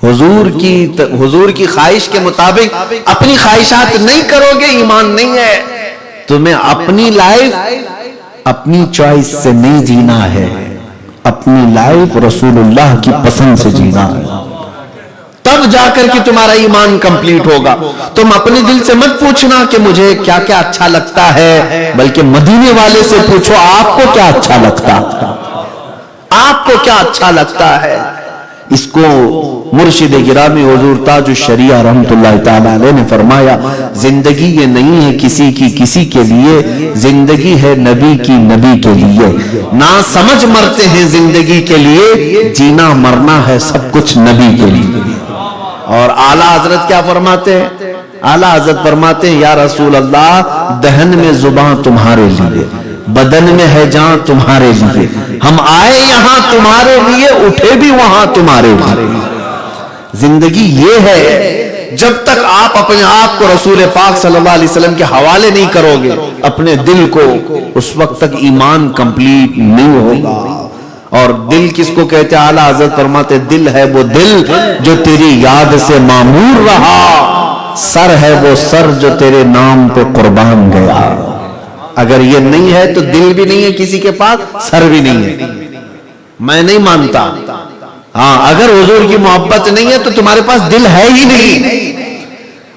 حضور کی خواہش کے مطابق اپنی خواہشات نہیں کرو گے، ایمان نہیں ہے۔ تمہیں اپنی لائف اپنی چوائس سے نہیں جینا ہے، اپنی لائف رسول اللہ کی پسند سے جینا ہے، تب جا کر کہ تمہارا ایمان کمپلیٹ ہوگا۔ تم اپنے دل سے مت پوچھنا کہ مجھے کیا کیا اچھا لگتا ہے، بلکہ مدینے والے سے پوچھو آپ کو کیا اچھا لگتا، آپ کو کیا اچھا لگتا ہے۔ اس کو مرشد گرامی حضور تاج الشریعہ رحمت اللہ تعالی علیہ نے فرمایا، زندگی یہ نہیں ہے کسی کی کسی کے لیے، زندگی ہے نبی کی نبی کے لیے۔ نہ سمجھ مرتے ہیں زندگی کے لیے، جینا مرنا ہے سب کچھ نبی کے لیے۔ اور اعلیٰ حضرت کیا فرماتے ہیں؟ اعلیٰ حضرت فرماتے ہیں یا رسول اللہ، دہن میں زبان تمہارے لیے، بدن میں ہے جان تمہارے لیے، ہم آئے یہاں تمہارے لیے، اٹھے بھی وہاں تمہارے لیے۔ زندگی یہ ہے، جب تک آپ اپنے آپ کو رسول پاک صلی اللہ علیہ وسلم کے حوالے نہیں کرو گے اپنے دل کو، اس وقت تک ایمان کمپلیٹ نہیں ہوگا۔ اور دل کس کو کہتے ہیں؟ اعلیٰ حضرت فرماتے دل ہے وہ دل جو تیری یاد سے معمور رہا، سر ہے وہ سر جو تیرے نام پہ قربان گیا۔ اگر یہ نہیں ہے تو دل بھی نہیں ہے کسی کے پاس، سر بھی نہیں ہے۔ میں نہیں مانتا، ہاں اگر حضور کی محبت نہیں ہے تو تمہارے پاس دل ہے ہی نہیں۔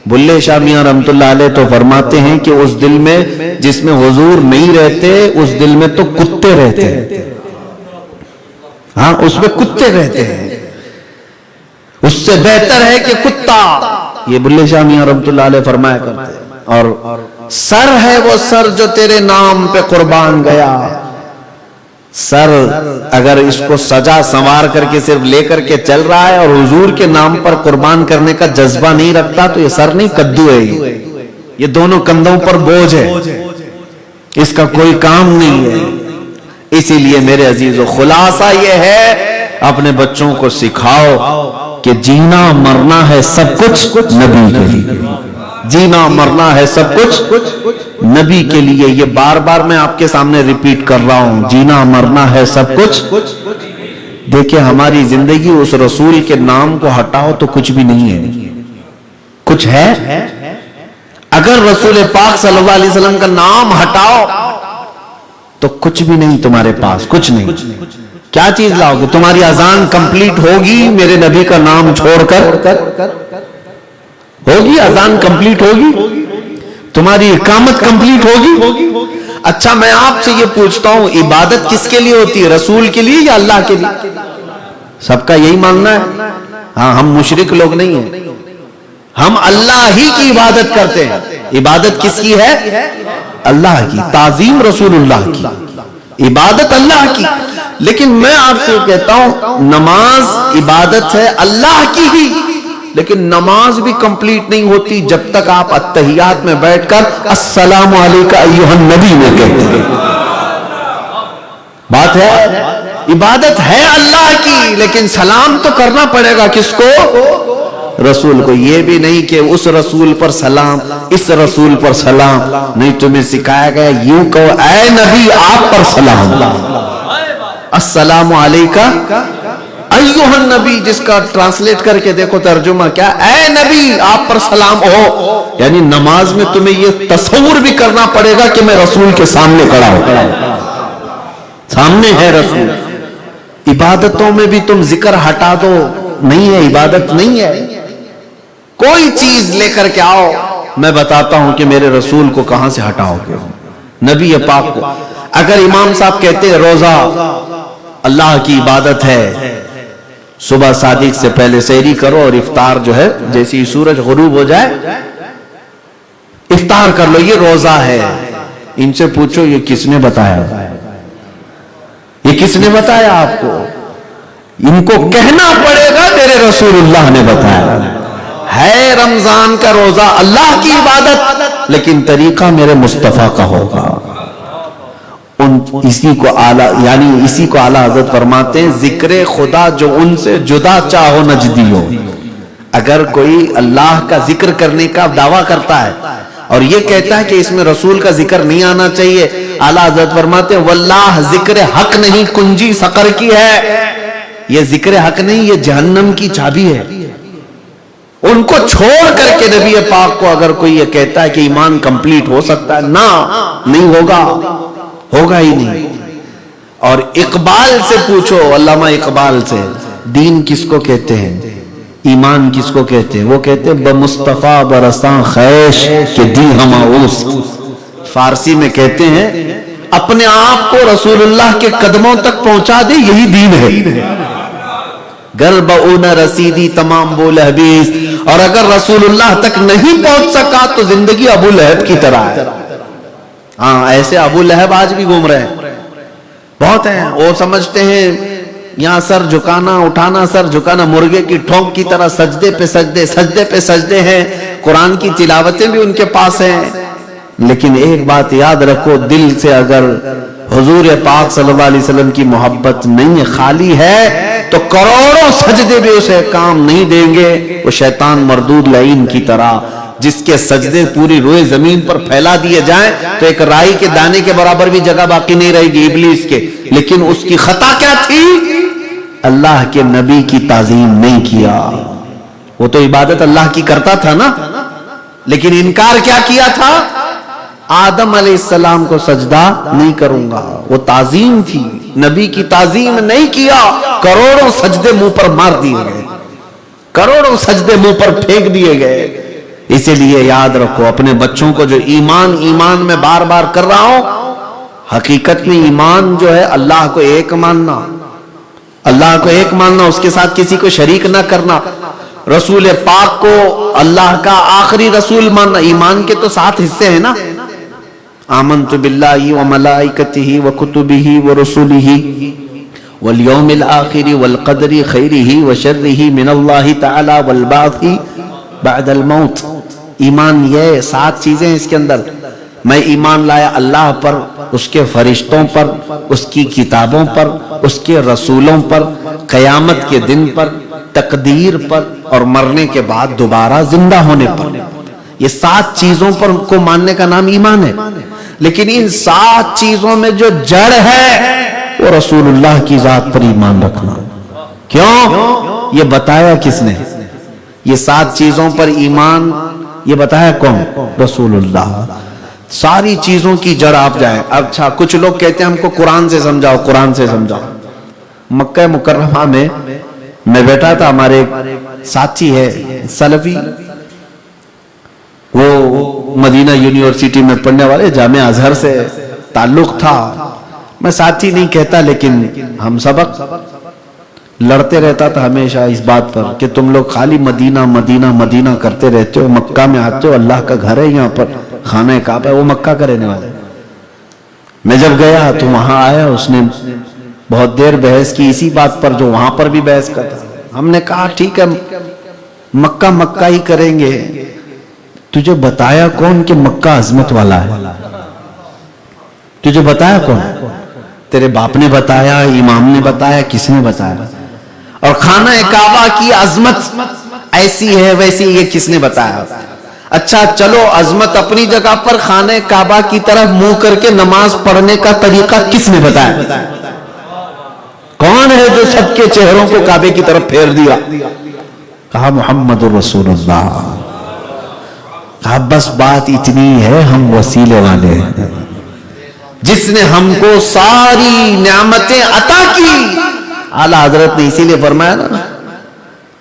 بلے شاہ میاں رحمت اللہ علیہ تو فرماتے ہیں کہ اس دل میں جس میں حضور نہیں رہتے، اس دل میں تو کتے رہتے ہیں، ہاں اس میں کتے رہتے ہیں، اس سے بہتر ہے کہ کتا، یہ بلے شاہ میاں رحمت اللہ علیہ فرمایا کرتے ہیں۔ اور سر ہے وہ سر جو تیرے نام پہ قربان گیا۔ سر اگر اس کو سجا سنوار کر کے صرف لے کر کے چل رہا ہے اور حضور کے نام پر قربان کرنے کا جذبہ نہیں رکھتا تو یہ سر نہیں، کدو ہے، یہ دونوں کندھوں پر بوجھ ہے، اس کا کوئی کام نہیں ہے۔ اسی لیے میرے عزیزو خلاصہ یہ ہے، اپنے بچوں کو سکھاؤ کہ جینا مرنا ہے سب کچھ نبی کے لیے، جینا مرنا ہے سب کچھ نبی کے لیے۔ یہ بار بار میں آپ کے سامنے ریپیٹ کر رہا ہوں، جینا مرنا ہے سب کچھ۔ دیکھیں ہماری زندگی اس رسول کے نام کو ہٹاؤ تو کچھ بھی نہیں ہے، کچھ ہے؟ اگر رسول پاک صلی اللہ علیہ وسلم کا نام ہٹاؤ تو کچھ بھی نہیں تمہارے پاس، کچھ نہیں۔ کیا چیز لاؤ گے؟ تمہاری اذان کمپلیٹ ہوگی میرے نبی کا نام چھوڑ کر؟ ہوگی؟ اذان کمپلیٹ ہوگی؟ تمہاری اقامت کمپلیٹ ہوگی؟ اچھا میں آپ سے یہ پوچھتا ہوں، عبادت کس کے لیے ہوتی ہے، رسول کے لیے یا اللہ کے لیے؟ سب کا یہی ماننا ہے؟ ہاں ہم مشرک لوگ نہیں ہیں، ہم اللہ ہی کی عبادت کرتے ہیں۔ عبادت کس کی ہے؟ اللہ کی، تعظیم رسول اللہ کی، عبادت اللہ کی۔ لیکن میں آپ سے کہتا ہوں نماز عبادت ہے اللہ کی ہی، لیکن نماز بھی کمپلیٹ نہیں ہوتی جب تک آپ اتحیات میں بیٹھ کر السلام علیکہ ایھا النبی میں کہتے ہیں۔ بات ہے، عبادت ہے اللہ کی، لیکن سلام تو کرنا پڑے گا کس کو؟ رسول کو۔ یہ بھی نہیں کہ اس رسول پر سلام، اس رسول پر سلام نہیں، تمہیں سکھایا گیا یوں کہو اے نبی آپ پر سلام، السلام علیکہ ایھا النبی، جس کا ٹرانسلیٹ کر کے دیکھو ترجمہ کیا، اے نبی آپ پر سلام ہو۔ یعنی نماز میں تمہیں یہ تصور بھی کرنا پڑے گا کہ میں رسول کے سامنے کھڑا ہوں، سامنے ہے رسول۔ عبادتوں میں بھی تم ذکر ہٹا دو، نہیں ہے، عبادت نہیں ہے۔ کوئی چیز لے کر کے آؤ، میں بتاتا ہوں کہ میرے رسول کو کہاں سے ہٹاؤ گے، نبی پاک کو۔ اگر امام صاحب کہتے ہیں روزہ اللہ کی عبادت ہے، صبح صادق سے پہلے سحری کرو اور افطار جو ہے جیسی سورج غروب ہو جائے افطار کر لو، یہ روزہ ہے۔ ان سے پوچھو یہ کس نے بتایا، یہ کس نے بتایا آپ کو؟ ان کو کہنا پڑے گا میرے رسول اللہ نے بتایا ہے۔ رمضان کا روزہ اللہ کی عبادت، لیکن طریقہ میرے مصطفیٰ کا ہوگا. اسی کو اعلیٰ حضرت فرماتے ہیں ذکر خدا جو ان سے جدا چاہو نجدیو. اگر کوئی اللہ کا ذکر کرنے کا دعویٰ کرتا ہے اور یہ کہتا ہے کہ اس میں رسول کا ذکر نہیں آنا چاہیے، اعلیٰ حضرت فرماتے ہیں واللہ ذکر حق نہیں کنجی سقر کی ہے. یہ ذکر حق نہیں، یہ جہنم کی چابی ہے. ان کو چھوڑ کر کے نبی پاک کو اگر کوئی یہ کہتا ہے کہ ایمان کمپلیٹ ہو سکتا ہے، نہیں ہوگا ہی نہیں. اور اقبال سے پوچھو، علامہ اقبال سے، دین کس کو کہتے ہیں، ایمان کس کو کہتے ہیں؟ وہ کہتے ہیں بمصطفیٰ برساں خیش کہ دی ہما اوس. فارسی میں کہتے ہیں اپنے آپ کو رسول اللہ کے قدموں تک پہنچا دے، یہی دین ہے. گر بہو نہ رسیدی تمام بو لہبیز. اور اگر رسول اللہ تک نہیں پہنچ سکا تو زندگی ابو لہب کی طرح ہے. ہاں ایسے ابو لہب آج بھی گھوم رہے ہیں، بہت ہیں. وہ سمجھتے ہیں یہاں سر جھکانا اٹھانا، سر جھکانا مرغے کی ٹھونک کی طرح، سجدے پہ سجدے ہیں. قرآن کی تلاوتیں بھی ان کے پاس ہیں. لیکن ایک بات یاد رکھو، دل سے اگر حضور پاک صلی اللہ علیہ وسلم کی محبت نہیں خالی ہے تو کروڑوں سجدے بھی اسے کام نہیں دیں گے. وہ شیطان مردود لعین کی طرح، جس کے سجدے پوری روئے زمین پر پھیلا دیے جائیں تو ایک رائی کے دانے کے برابر بھی جگہ باقی نہیں رہے گی ابلیس کے. لیکن اس کی خطا کیا تھی؟ اللہ کے نبی کی تعظیم نہیں کیا. وہ تو عبادت اللہ کی کرتا تھا نا، لیکن انکار کیا کیا تھا؟ آدم علیہ السلام کو سجدہ نہیں کروں گا. وہ تعظیم تھی، نبی کی تعظیم نہیں کیا. کروڑوں سجدے منہ پر مار دیے گئے، کروڑوں سجدے منہ پر پھینک دیے گئے. اسی لیے یاد رکھو اپنے بچوں کو جو ایمان میں بار بار کر رہا ہوں، حقیقت میں ایمان جو ہے اللہ کو ایک ماننا، اللہ کو ایک ماننا، اس کے ساتھ کسی کو شریک نہ کرنا. رسول پاک کو اللہ کا آخری رسول ماننا. ایمان کے تو 7 حصے ہیں نا، آمنت باللہ وملائکتہ وکتبہ ورسلہ والیوم الآخر والقدر خیرہ وشرہ من اللہ تعالی والبعث بعد الموت. ایمان یہ 7 چیزیں اس کے اندر. میں ایمان لایا اللہ پر، اس کے فرشتوں پر، اس کی کتابوں پر، اس کے رسولوں پر، قیامت کے دن پر، تقدیر پر، اور مرنے کے بعد دوبارہ زندہ ہونے پر. یہ 7 چیزوں پر کو ماننے کا نام ایمان ہے. لیکن ان 7 چیزوں میں جو جڑ ہے وہ رسول اللہ کی ذات پر ایمان رکھنا. کیوں؟ یہ بتایا کس نے؟ یہ 7 چیزوں پر ایمان یہ بتایا کون؟ رسول اللہ. ساری چیزوں کی جڑ آپ جائیں. اچھا کچھ لوگ کہتے ہیں ہم کو قرآن سے سمجھاؤ، قرآن سے سمجھاؤ. مکہ مکرمہ میں بیٹھا تھا، ہمارے ساتھی ہے سلفی، وہ مدینہ یونیورسٹی میں پڑھنے والے، جامعہ ازہر سے تعلق تھا. میں ساتھی نہیں کہتا، لیکن ہم سبق لڑتے رہتا تھا ہمیشہ اس بات پر کہ تم لوگ خالی مدینہ مدینہ مدینہ کرتے رہتے ہو، مکہ میں آتے ہو، اللہ کا گھر ہے یہاں پر، خانہ کعبہ ہے. وہ مکہ کا رہنے والے. میں جب گیا تو وہاں آیا، اس نے بہت دیر بحث کی اسی بات پر جو وہاں پر بھی بحث کرتا. ہم نے کہا ٹھیک ہے مکہ مکہ ہی کریں گے. تجھے بتایا کون کہ مکہ عظمت والا ہے؟ تجھے بتایا کون؟ تیرے باپ نے بتایا، امام نے بتایا، کس نے بتایا؟ اور خانہ کعبہ کی عظمت ایسی ہے ویسی یہ کس نے بتایا؟ اچھا چلو عظمت اپنی جگہ پر، خانہ کعبہ کی طرف منہ کر کے نماز پڑھنے کا طریقہ کس نے بتایا؟ کون ہے جو سب کے چہروں کو کعبے کی طرف پھیر دیا؟ کہا محمد رسول اللہ. کہا بس بات اتنی ہے، ہم وسیلے والے ہیں. جس نے ہم کو ساری نعمتیں عطا کی. اعلیٰ حضرت نے اسی لیے فرمایا نا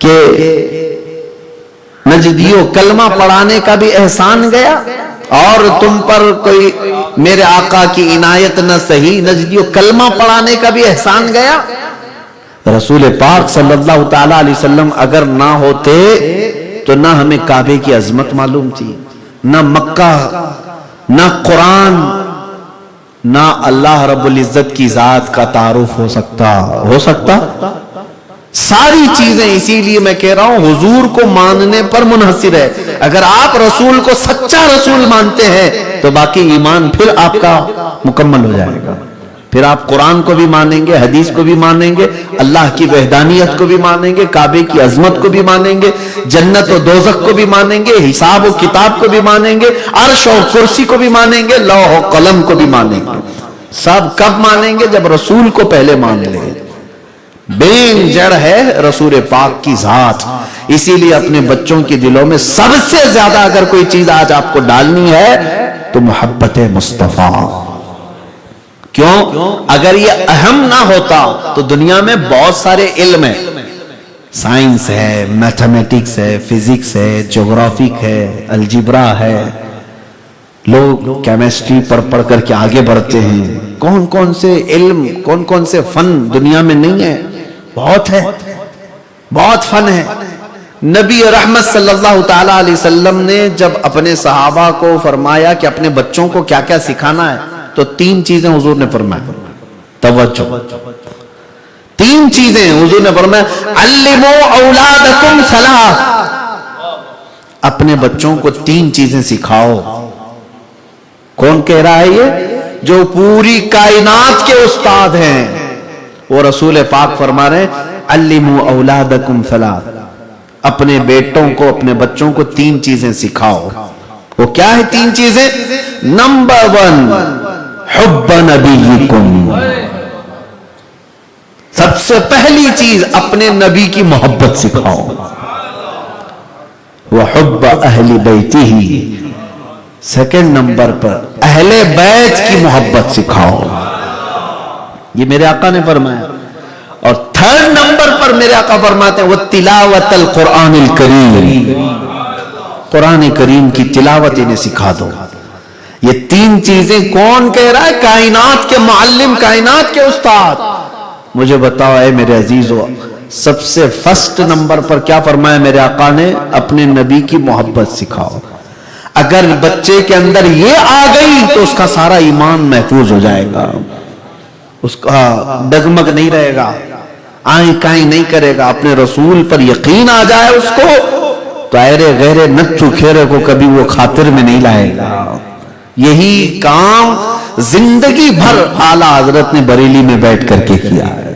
کہ نجدیو کلمہ پڑھانے کا بھی احسان گیا اور تم پر کوئی میرے آقا کی عنایت نہ سہی. نجدیو کلمہ پڑھانے کا بھی احسان گیا. رسول پاک صلی اللہ تعالی علیہ وسلم اگر نہ ہوتے تو نہ ہمیں کعبے کی عظمت معلوم تھی، نہ مکہ، نہ قرآن، نہ اللہ رب العزت کی ذات کا تعارف ہو سکتا. ساری چیزیں اسی لیے میں کہہ رہا ہوں حضور کو ماننے پر منحصر ہے. اگر آپ رسول کو سچا رسول مانتے ہیں تو باقی ایمان پھر آپ کا مکمل ہو جائے گا. پھر آپ قرآن کو بھی مانیں گے, حدیث کو بھی مانیں گے, اللہ کی وحدانیت کو بھی مانیں گے, کعبے کی عظمت کو بھی مانیں گے, جنت و دوزخ کو بھی مانیں گے, حساب و کتاب کو بھی مانیں گے, عرش و کرسی کو بھی مانیں گے, لوح و قلم کو بھی مانیں گے. سب کب مانیں گے؟ جب رسول کو پہلے مان لیں. بین جڑ ہے رسول پاک کی ذات. اسی لیے اپنے بچوں کے دلوں میں سب سے زیادہ اگر کوئی چیز آج آپ کو ڈالنی ہے تو محبت مصطفیٰ. کیوں؟ اگر یہ اہم نہ ہوتا تو دنیا میں بہت سارے علم ہیں, سائنس ہے, میتھمیٹکس ہے, فزکس ہے, جغرافک ہے, الجبرا ہے, لوگ کیمسٹری پڑھ کر کے آگے بڑھتے ہیں. کون کون سے علم, کون کون سے فن دنیا میں نہیں ہے؟ بہت ہے, بہت فن ہے. نبی رحمت صلی اللہ تعالی علیہ وسلم نے جب اپنے صحابہ کو فرمایا کہ اپنے بچوں کو کیا کیا سکھانا ہے تو 3 چیزیں حضور نے فرمایا. توجہ, 3 چیزیں حضور نے فرمایا. علموا اولادکم ثلاث, اپنے بچوں کو 3 چیزیں سکھاؤ. کون کہہ رہا ہے یہ؟ جو پوری کائنات کے استاد ہیں وہ رسول پاک فرما رہے ہیں علموا اولادکم ثلاث, اپنے بیٹوں کو, اپنے بچوں کو 3 چیزیں سکھاؤ. وہ کیا ہے 3 چیزیں؟ نمبر 1 حب نبیکم, سب سے پہلی چیز اپنے نبی کی محبت سکھاؤ. وحب اہل بیتہ, سیکنڈ نمبر پر اہل بیت کی محبت سکھاؤ. یہ میرے آقا نے فرمایا. اور 3rd نمبر پر میرے آقا فرماتے ہیں وہ تلاوت القرآن الکریم, قرآن کریم کی تلاوت انہیں سکھا دو. یہ 3 چیزیں کون کہہ رہا ہے؟ کائنات کے معلم, کائنات کے استاد. مجھے بتاؤ اے میرے عزیزو, سب سے فرسٹ نمبر پر کیا فرمایا میرے آقا نے؟ اپنے نبی کی محبت سکھاؤ. اگر بچے کے اندر یہ آ گئی تو اس کا سارا ایمان محفوظ ہو جائے گا, اس کا ڈگمگ نہیں رہے گا, آئیں کائیں نہیں کرے گا. اپنے رسول پر یقین آ جائے اس کو تو ایرے غیرے نچو کھیرے کو کبھی وہ خاطر میں نہیں لائے گا. یہی کام زندگی بھر اعلیٰ حضرت نے بریلی میں بیٹھ کر کے کیا ہے.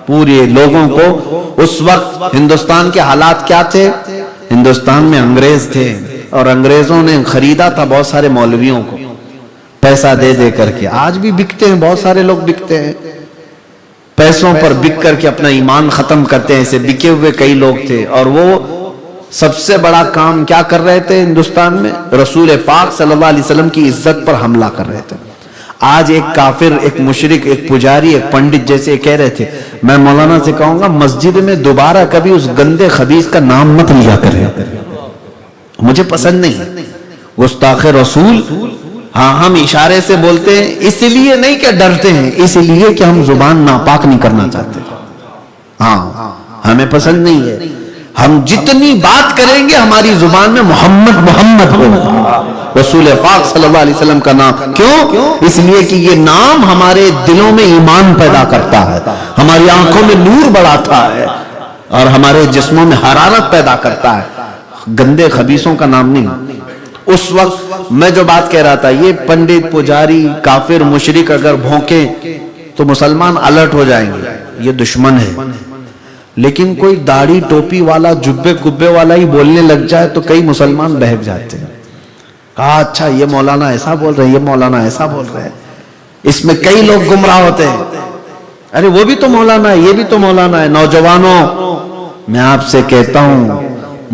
پورے لوگوں کو, اس وقت ہندوستان کے حالات کیا تھے؟ ہندوستان میں انگریز تھے اور انگریزوں نے خریدا تھا بہت سارے مولویوں کو پیسہ دے دے کر کے. آج بھی بکتے ہیں, بہت سارے لوگ بکتے ہیں, پیسوں پر بک کر کے اپنا ایمان ختم کرتے ہیں. ایسے بکے ہوئے کئی لوگ تھے اور وہ سب سے بڑا کام کیا کر رہے تھے ہندوستان میں؟ رسول پاک صلی اللہ علیہ وسلم کی عزت پر حملہ کر رہے تھے. آج ایک کافر, ایک مشرک, ایک پجاری, ایک پنڈت جیسے کہہ رہے تھے, میں مولانا سے کہوں گا مسجد میں دوبارہ کبھی اس گندے خبیث کا نام مت لیا کرے, مجھے پسند نہیں. گستاخ رسول. ہاں ہم اشارے سے بولتے ہیں, اس لیے نہیں کہ ڈرتے ہیں, اس لیے کہ ہم زبان ناپاک نہیں کرنا چاہتے. ہاں ہمیں پسند نہیں ہے. ہم جتنی بات کریں گے ہماری زبان میں محمد محمد ہوگا, رسول پاک صلی اللہ علیہ وسلم کا نام. کیوں؟ اس لیے کہ یہ نام ہمارے دلوں میں ایمان پیدا کرتا ہے, ہماری آنکھوں میں نور بڑھاتا ہے اور ہمارے جسموں میں حرارت پیدا کرتا ہے. گندے خبیثوں کا نام نہیں. اس وقت میں جو بات کہہ رہا تھا, یہ پنڈت, پجاری, کافر, مشرک اگر بھونکیں تو مسلمان الرٹ ہو جائیں گے, یہ دشمن ہے. لیکن کوئی داڑھی ٹوپی والا, جبے گبے والا ہی بولنے لگ جائے تو کئی مسلمان بہک جاتے ہیں. کہا اچھا یہ مولانا ایسا بول رہے ہیں, یہ مولانا ایسا بول رہے ہیں, اس میں کئی لوگ گمراہ ہوتے ہیں. ارے وہ بھی تو مولانا ہے, یہ بھی تو مولانا ہے. نوجوانوں, میں آپ سے کہتا ہوں,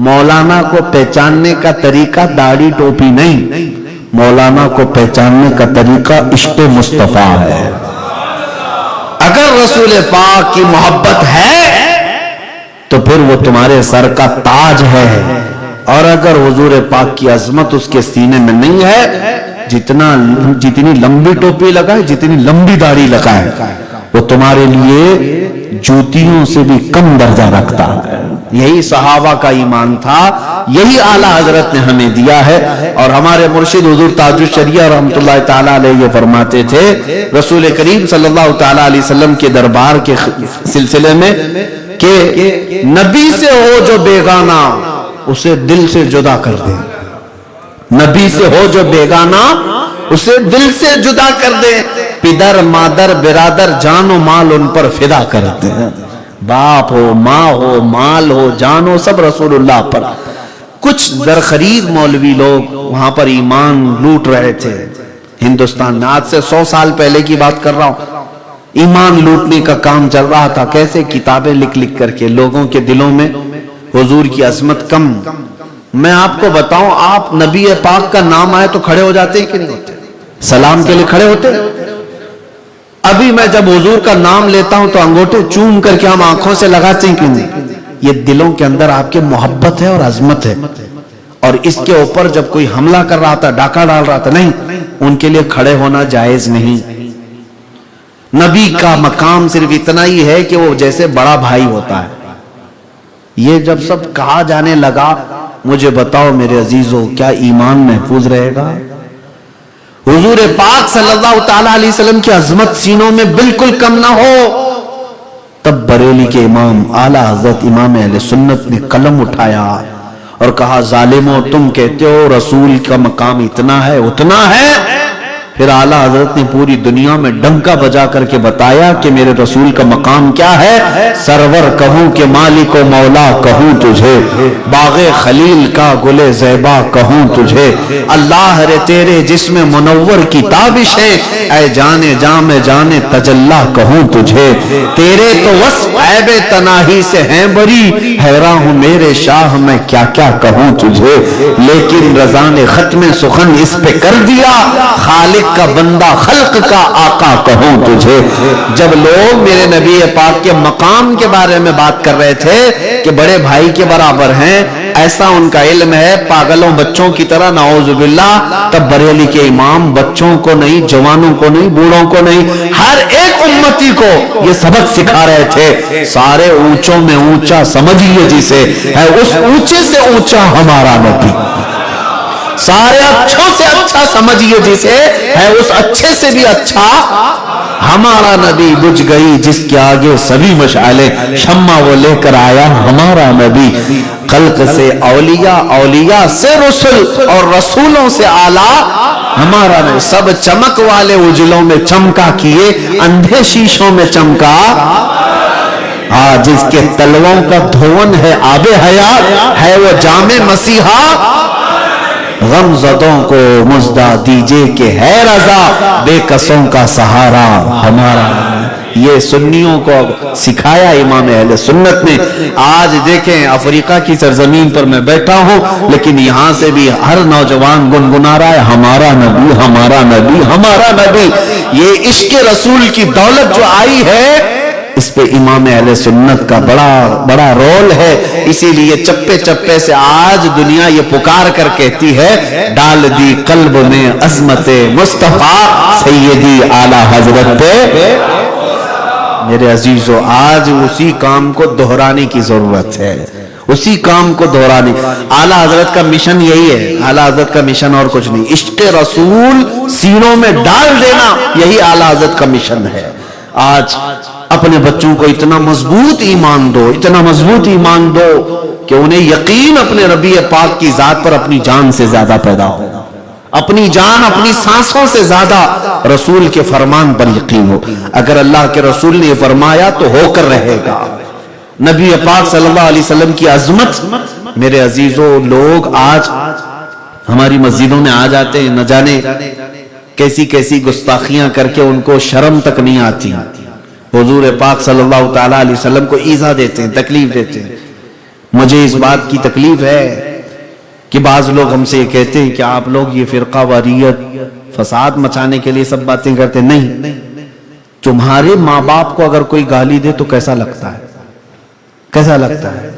مولانا کو پہچاننے کا طریقہ داڑھی ٹوپی نہیں, مولانا کو پہچاننے کا طریقہ عشق مصطفیٰ ہے. اگر رسول پاک کی محبت ہے تو پھر وہ تمہارے سر کا تاج ہے, اور اگر حضور پاک کی عظمت اس کے سینے میں نہیں ہے, جتنی لمبی ٹوپی لگائے, جتنی لمبی داڑھی لگائے, وہ تمہارے لیے جوتیوں سے بھی کم درجہ رکھتا ہے. یہی صحابہ کا ایمان تھا, یہی اعلیٰ حضرت نے ہمیں دیا ہے. اور ہمارے مرشد حضور تاج الشریعہ رحمۃ اللہ تعالیٰ علیہ یہ فرماتے تھے, رسول کریم صلی اللہ تعالیٰ علیہ وسلم کے دربار کے سلسلے میں کہ نبی سے ہو جو بیگانہ اسے دل سے جدا کر دے. نبی سے ہو جو بیگانہ اسے دل سے جدا کر دے. پدر مادر برادر جان و مال ان پر فدا کرتے ہیں. باپ ہو ماں ہو مال ہو جان ہو سب رسول اللہ پر. کچھ زرخرید مولوی لوگ وہاں پر ایمان لوٹ رہے تھے ہندوستان میں. آج سے 100 سال پہلے کی بات کر رہا ہوں. ایمان لوٹنے کا کام چل رہا تھا. کیسے کتابیں لکھ لکھ کر کے لوگوں کے دلوں میں حضور کی عظمت کم. میں آپ کو بتاؤں, آپ نبی پاک کا نام آئے تو کھڑے ہو جاتے ہیں کہ نہیں ہوتے؟ سلام کے لیے کھڑے ہوتے. ابھی میں جب حضور کا نام لیتا ہوں تو انگوٹھے چوم کر کے ہم آنکھوں سے لگاتے ہیں کہ نہیں؟ یہ دلوں کے اندر آپ کے محبت ہے اور عظمت ہے. اور اس کے اوپر جب کوئی حملہ کر رہا تھا, ڈاکہ ڈال رہا تھا, نہیں, ان کے لیے کھڑے ہونا جائز نہیں. نبی کا مقام صرف اتنا ہی ہے کہ وہ جیسے بڑا بھائی ہوتا ہے. یہ جب سب کہا جانے لگا, مجھے بتاؤ میرے عزیزو, کیا ایمان محفوظ رہے گا؟ حضور پاک صلی اللہ تعالی علیہ وسلم کی عظمت سینوں میں بالکل کم نہ ہو. تب بریلی کے امام اعلیٰ حضرت امام اہل سنت نے قلم اٹھایا اور کہا, ظالمو تم کہتے ہو رسول کا مقام اتنا ہے اتنا ہے. پھر اعلیٰ حضرت نے پوری دنیا میں ڈنکا بجا کر کے بتایا کہ میرے رسول کا مقام کیا ہے. سرور کہوں کہ مالک و مولا کہوں تجھے, باغ خلیل کا گل زیبا کہوں تجھے, اللہ رے تیرے جسم منور کی تابش ہے, اے جانے جام جانے تجلا کہوں تجھے. تیرے تو وصف عیب تناہی سے ہیں بری, حیران ہوں میرے شاہ میں کیا کیا کہوں تجھے. لیکن رضا نے ختم سخن اس پہ کر دیا, خالق کا بندہ خلق کا آقا کہوں تجھے. جب لوگ میرے نبی پاک کے مقام کے بارے میں بات کر رہے تھے کہ بڑے بھائی کے برابر ہیں, ایسا ان کا علم ہے پاگلوں بچوں کی طرح, نعوذ باللہ, تب بریلی کے امام بچوں کو نہیں, جوانوں کو نہیں, بوڑھوں کو نہیں, ہر ایک امتی کو یہ سبق سکھا رہے تھے. سارے اونچوں میں اونچا سمجھیے جسے, ہے اس اونچے سے اونچا ہمارا نبی. سارے اچھوں سے اچھا سمجھیے جسے, ہے اس اچھے سے بھی اچھا ہمارا نبی. بجھ گئی جس کے آگے سبھی مشعلیں, شمع وہ لے کر آیا ہمارا نبی. خلق سے اولیاء, اولیاء سے رسول, اور رسولوں سے اعلیٰ ہمارا نبی. سب چمک والے اجلوں میں چمکا کیے, اندھے شیشوں میں چمکا, جس کے تلووں کا دھون ہے آب حیات, ہے وہ جام مسیحا. غم زدوں کو مژدہ دیجئے کہ ہے رضا, بے کسوں کا سہارا ہمارا. یہ سنیوں کو سکھایا امام اہل سنت نے. آج دیکھیں افریقہ کی سرزمین پر میں بیٹھا ہوں, لیکن یہاں سے بھی ہر نوجوان گنگنا رہا ہے ہمارا نبی ہمارا نبی ہمارا نبی. یہ عشق رسول کی دولت جو آئی ہے, اس پہ امام اہل سنت کا بڑا رول ہے. اسی لیے چپے چپے سے آج دنیا یہ پکار کر کہتی ہے, ڈال دی قلب میں عظمت مصطفیٰ سیدی اعلیٰ حضرت پہ. میرے عزیزو, آج اسی کام کو دہرانے کی ضرورت ہے, اسی کام کو دہرانے. اعلیٰ حضرت کا مشن یہی ہے, اعلیٰ حضرت کا مشن اور کچھ نہیں. عشق رسول سینوں میں ڈال دینا, یہی اعلیٰ حضرت کا مشن ہے. آج اپنے بچوں کو اتنا مضبوط ایمان دو, اتنا مضبوط ایمان دو کہ انہیں یقین اپنے ربی پاک کی ذات پر اپنی جان سے زیادہ پیدا ہو, اپنی جان اپنی سانسوں سے زیادہ رسول کے فرمان پر یقین ہو. اگر اللہ کے رسول نے یہ فرمایا تو ہو کر رہے گا. نبی پاک صلی اللہ علیہ وسلم کی عظمت, میرے عزیزو, لوگ آج ہماری مسجدوں میں آ جاتے ہیں, نہ جانے کیسی کیسی گستاخیاں کر کے ان کو شرم تک نہیں آتی. حضور پاک صلی اللہ تعالی علیہ وسلم کو ایذا دیتے ہیں, تکلیف دیتے ہیں. مجھے اس بات کی تکلیف ہے کہ بعض لوگ ہم سے یہ کہتے ہیں کہ آپ لوگ یہ فرقہ واریت فساد مچانے کے لیے سب باتیں کرتے. نہیں, تمہارے ماں باپ کو اگر کوئی گالی دے تو کیسا لگتا ہے, کیسا لگتا ہے,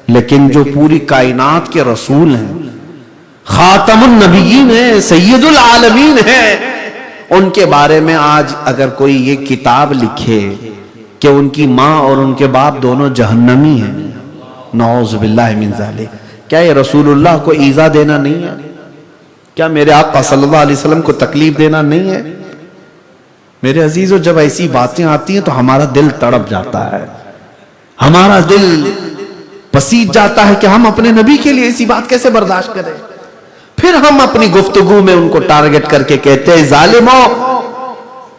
لیکن جو پوری کائنات کے رسول ہیں, خاتم النبیین ہیں, سید العالمین ہیں, ان کے بارے میں آج اگر کوئی یہ کتاب لکھے کہ ان کی ماں اور ان کے باپ دونوں جہنمی ہیں, نعوذ باللہ من ذالک, کیا یہ رسول اللہ کو ایذا دینا نہیں ہے؟ کیا میرے آقا صلی اللہ علیہ وسلم کو تکلیف دینا نہیں ہے؟ میرے عزیزو, جب ایسی باتیں آتی ہیں تو ہمارا دل تڑپ جاتا ہے, ہمارا دل پسیج جاتا ہے کہ ہم اپنے نبی کے لیے ایسی بات کیسے برداشت کریں. پھر ہم اپنی گفتگو میں ان کو ٹارگٹ کر کے کہتے ہیں ظالمو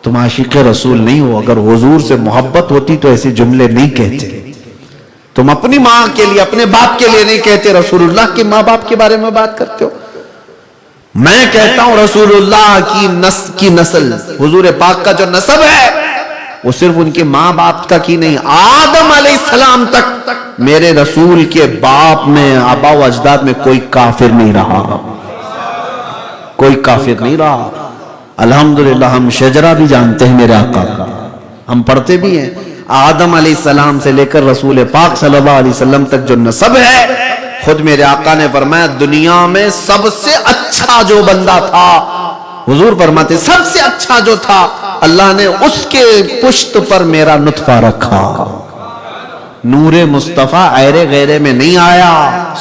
تم عاشق رسول نہیں ہو. اگر حضور سے محبت ہوتی تو ایسے جملے نہیں کہتے. تم اپنی ماں کے لیے اپنے باپ کے لیے نہیں کہتے, رسول اللہ کے ماں باپ کے بارے میں بات کرتے ہو. میں کہتا ہوں رسول اللہ کی نسل, حضور پاک کا جو نسب ہے وہ صرف ان کے ماں باپ تک ہی نہیں, آدم علیہ السلام تک میرے رسول کے باپ میں آبا و اجداد میں کوئی کافر نہیں رہا, کوئی کافر نہیں رہا. الحمدللہ ہم شجرہ بھی جانتے ہیں میرے آقا کا, ہم پڑھتے بھی ہیں. آدم علیہ السلام سے لے کر رسول پاک صلی اللہ علیہ وسلم تک جو نسب ہے, خود میرے آقا نے فرمایا دنیا میں سب سے اچھا جو بندہ تھا, حضور فرماتے سب سے اچھا جو تھا, اللہ نے اس کے پشت پر میرا نطفہ رکھا. نور مصطفیٰ ایرے غیرے میں نہیں آیا,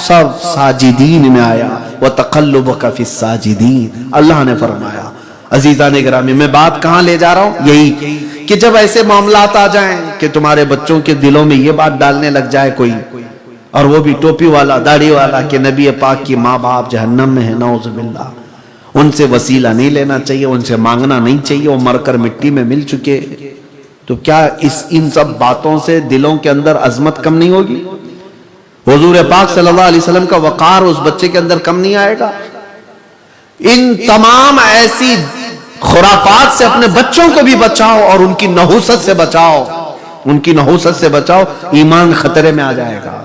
سب ساجدین میں آیا. وَتَقَلُّبَكَ فِي السَّاجِدِينَ, اللہ نے فرمایا. عزیزان گرامی, میں بات کہاں لے جا رہا ہوں, یہی کہ جب ایسے معاملات آ جائیں کہ تمہارے بچوں کے دلوں میں یہ بات ڈالنے لگ جائے کوئی, اور وہ بھی ٹوپی والا داڑھی والا, کہ نبی پاک کی ماں باپ جہنم میں ہے, نعوذ باللہ, ان سے وسیلہ نہیں لینا چاہیے, ان سے مانگنا نہیں چاہیے, وہ مر کر مٹی میں مل چکے. تو کیا ان سب باتوں سے دلوں کے اندر عظمت کم نہیں ہوگی؟ حضور پاک صلی اللہ علیہ وسلم کا وقار اس بچے کے اندر کم نہیں آئے گا؟ ان تمام ایسی خرافات سے اپنے بچوں کو بھی بچاؤ اور ان کی نحوست سے بچاؤ, ان کی نحوست سے بچاؤ, ایمان خطرے میں آ جائے گا.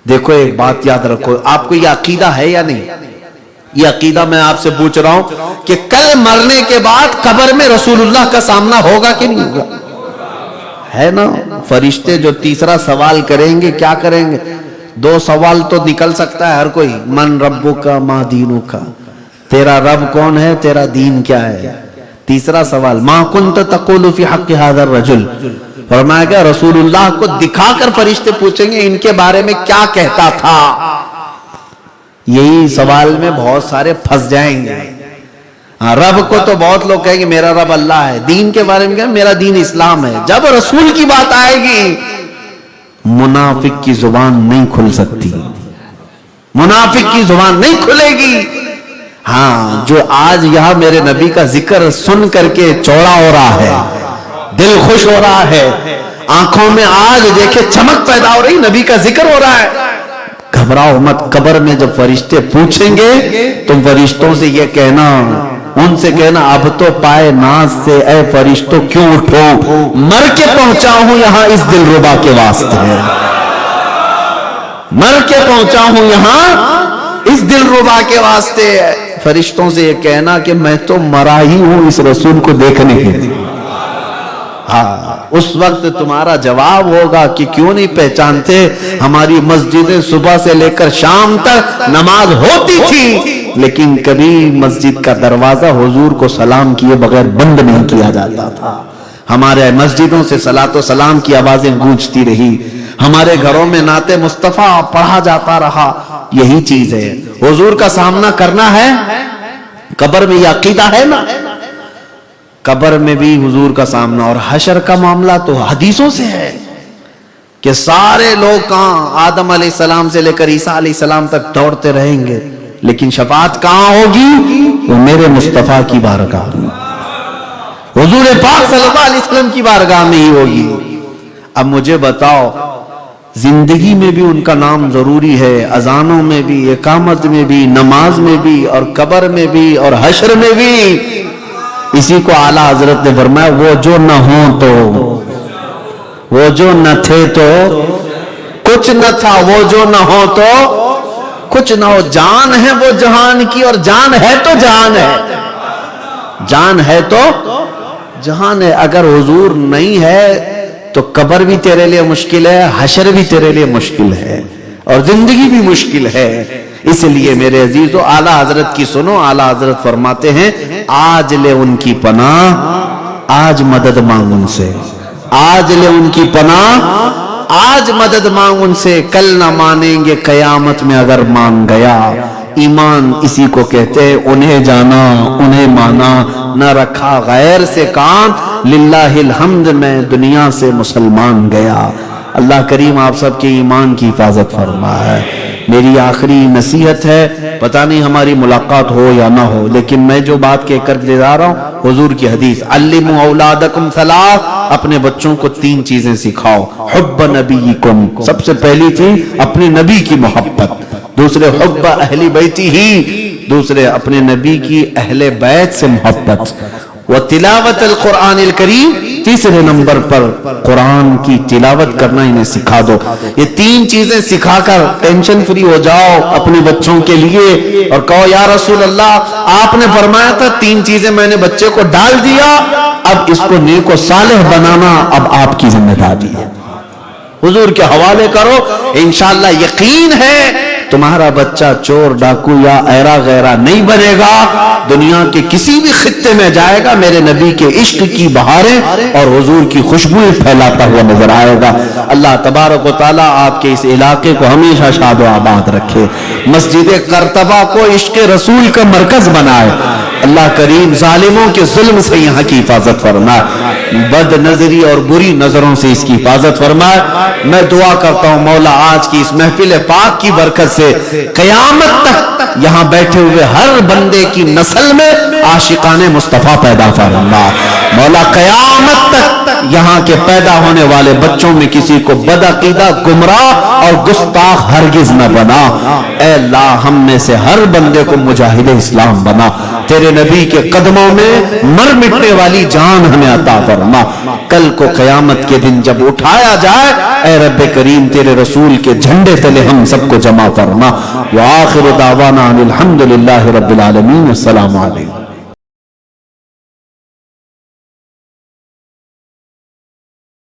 دیکھو ایک بات یاد رکھو, آپ کو یہ عقیدہ ہے یا نہیں؟ یہ عقیدہ میں آپ سے پوچھ رہا ہوں کہ کل مرنے کے بعد قبر میں رسول اللہ کا سامنا ہوگا کہ نہیں ہوگا؟ ہے نا, فرشتے جو تیسرا سوال کریں گے, کیا کریں گے؟ 2 سوال تو نکل سکتا ہے ہر کوئی, من ربک ما دینک, تیرا رب کون ہے, تیرا دین کیا ہے. تیسرا سوال ما کنت تقول فی حق هذا الرجل, فرمایا کہ رسول اللہ کو دکھا کر فرشتے پوچھیں گے ان کے بارے میں کیا کہتا تھا. یہی سوال میں بہت سارے پھنس جائیں گے. رب کو تو بہت لوگ کہیں گے میرا رب اللہ ہے, دین کے بارے میں کہیں میرا دین اسلام ہے. جب رسول کی بات آئے گی منافق کی زبان نہیں کھل سکتی, منافق کی زبان نہیں کھلے گی. ہاں, جو آج یہاں میرے نبی کا ذکر سن کر کے چوڑا ہو رہا ہے, دل خوش ہو رہا ہے, آنکھوں میں آج دیکھے چمک پیدا ہو رہی, نبی کا ذکر ہو رہا ہے, گھبراؤ مت. قبر میں جب فرشتے پوچھیں گے تم فرشتوں سے یہ کہنا, ان سے کہنا اب تو پائے ناز سے اے فرشتوں کیوں اٹھو, مر کے پہنچا ہوں یہاں اس دلربا کے واسطے, مر کے پہنچا ہوں یہاں اس دلربا کے واسطے. فرشتوں سے یہ کہنا کہ میں تو مرا ہی ہوں اس رسول کو دیکھنے کے لیے. ہاں, اس وقت تمہارا جواب ہوگا کہ کیوں نہیں پہچانتے, ہماری مسجدیں صبح سے لے کر شام تک نماز ہوتی تھی لیکن کبھی مسجد کا دروازہ حضور کو سلام کیے بغیر بند نہیں کیا جاتا تھا. ہمارے مسجدوں سے صلاۃ و سلام کی آوازیں گونجتی رہی, ہمارے گھروں میں نعت مصطفیٰ پڑھا جاتا رہا. یہی چیز ہے, حضور کا سامنا کرنا ہے قبر میں, یہ عقیدہ ہے نا. قبر میں بھی حضور کا سامنا, اور حشر کا معاملہ تو حدیثوں سے ہے کہ سارے لوگ کہاں آدم علیہ السلام سے لے کر عیسیٰ علیہ السلام تک دوڑتے رہیں گے, لیکن شفاعت کہاں ہوگی؟ وہ میرے مصطفیٰ کی بارگاہ میں, حضور پاک صلی اللہ علیہ وسلم کی بارگاہ میں ہی ہوگی. اب مجھے بتاؤ, زندگی میں بھی ان کا نام ضروری ہے, اذانوں میں بھی, اقامت میں بھی, نماز میں بھی, اور قبر میں بھی, اور حشر میں بھی. اسی کو اعلیٰ حضرت نے فرمایا وہ جو نہ ہوں تو, وہ جو نہ تھے تو کچھ نہ تھا, وہ جو نہ ہو تو کچھ نہ ہو. جان ہے وہ جہان کی, اور جان ہے تو جہان ہے, جان ہے تو جہان ہے. اگر حضور نہیں ہے تو قبر بھی تیرے لیے مشکل ہے, حشر بھی تیرے لیے مشکل ہے, اور زندگی بھی مشکل ہے. اس لیے میرے عزیزو اعلیٰ حضرت کی سنو. اعلیٰ حضرت فرماتے ہیں آج لے ان کی پناہ, آج مدد مانگ ان سے, آج لے ان کی پناہ, آج مدد مانگ ان سے, کل نہ مانیں گے قیامت میں اگر مان گیا. ایمان اسی کو کہتے ہیں, انہیں جانا انہیں مانا, نہ رکھا غیر سے کام, للہ الحمد میں دنیا سے مسلمان گیا. اللہ کریم آپ سب کے ایمان کی حفاظت فرمائے۔ میری آخری نصیحت ہے، پتہ نہیں ہماری ملاقات ہو یا نہ ہو، لیکن میں جو بات کہہ کر لے جا رہا ہوں، حضور کی حدیث، علموا اولادکم ثلاث، اپنے بچوں کو 3 چیزیں سکھاؤ۔ حب نبیکم، سب سے پہلی چیز اپنے نبی کی محبت، دوسرے حب اہل بیتی ہی، دوسرے اپنے نبی کی اہل بیت سے محبت، وتلاوت القرآن الکریم، تیسرے نمبر پر قرآن کی تلاوت کرنا انہیں سکھا دو۔ یہ 3 چیزیں سکھا کر ٹینشن فری ہو جاؤ اپنے بچوں کے لیے، اور کہو یا رسول اللہ آپ نے فرمایا تھا 3 چیزیں میں نے بچے کو ڈال دیا، اب اس کو نیک و صالح بنانا اب آپ کی ذمہ داری ہے، حضور کے حوالے کرو، انشاءاللہ یقین ہے تمہارا بچہ چور ڈاکو یا ایرا غیرہ نہیں بنے گا، دنیا کے کسی بھی خطے میں جائے گا میرے نبی کے عشق کی بہاریں اور حضور کی خوشبوئیں پھیلاتا ہوا نظر آئے گا۔ اللہ تبارک و تعالیٰ آپ کے اس علاقے کو ہمیشہ شاد و آباد رکھے، مسجد قرطبہ کو عشق رسول کا مرکز بنائے، اللہ کریم ظالموں کے ظلم سے یہاں کی حفاظت فرمائے، بد نظری اور بری نظروں سے اس کی حفاظت فرمائے۔ میں دعا کرتا ہوں مولا آج کی اس محفل پاک کی برکت سے قیامت تک یہاں بیٹھے ہوئے ہر بندے کی نسل میں عاشقان مصطفیٰ پیدا فرما، مولا قیامت تک یہاں کے پیدا ہونے والے بچوں میں کسی کو بدعقیدہ، گمراہ اور گستاخ ہرگز نہ بنا، اے اللہ ہم میں سے ہر بندے کو مجاہد اسلام بنا، تیرے نبی کے قدموں میں مر مٹنے والی جان ہمیں عطا فرما، کل کو قیامت کے دن جب اٹھایا جائے اے رب کریم تیرے رسول کے جھنڈے تلے ہم سب کو جمع فرما، وآخر دعوانا الحمدللہ رب العالمین، السلام علیکم۔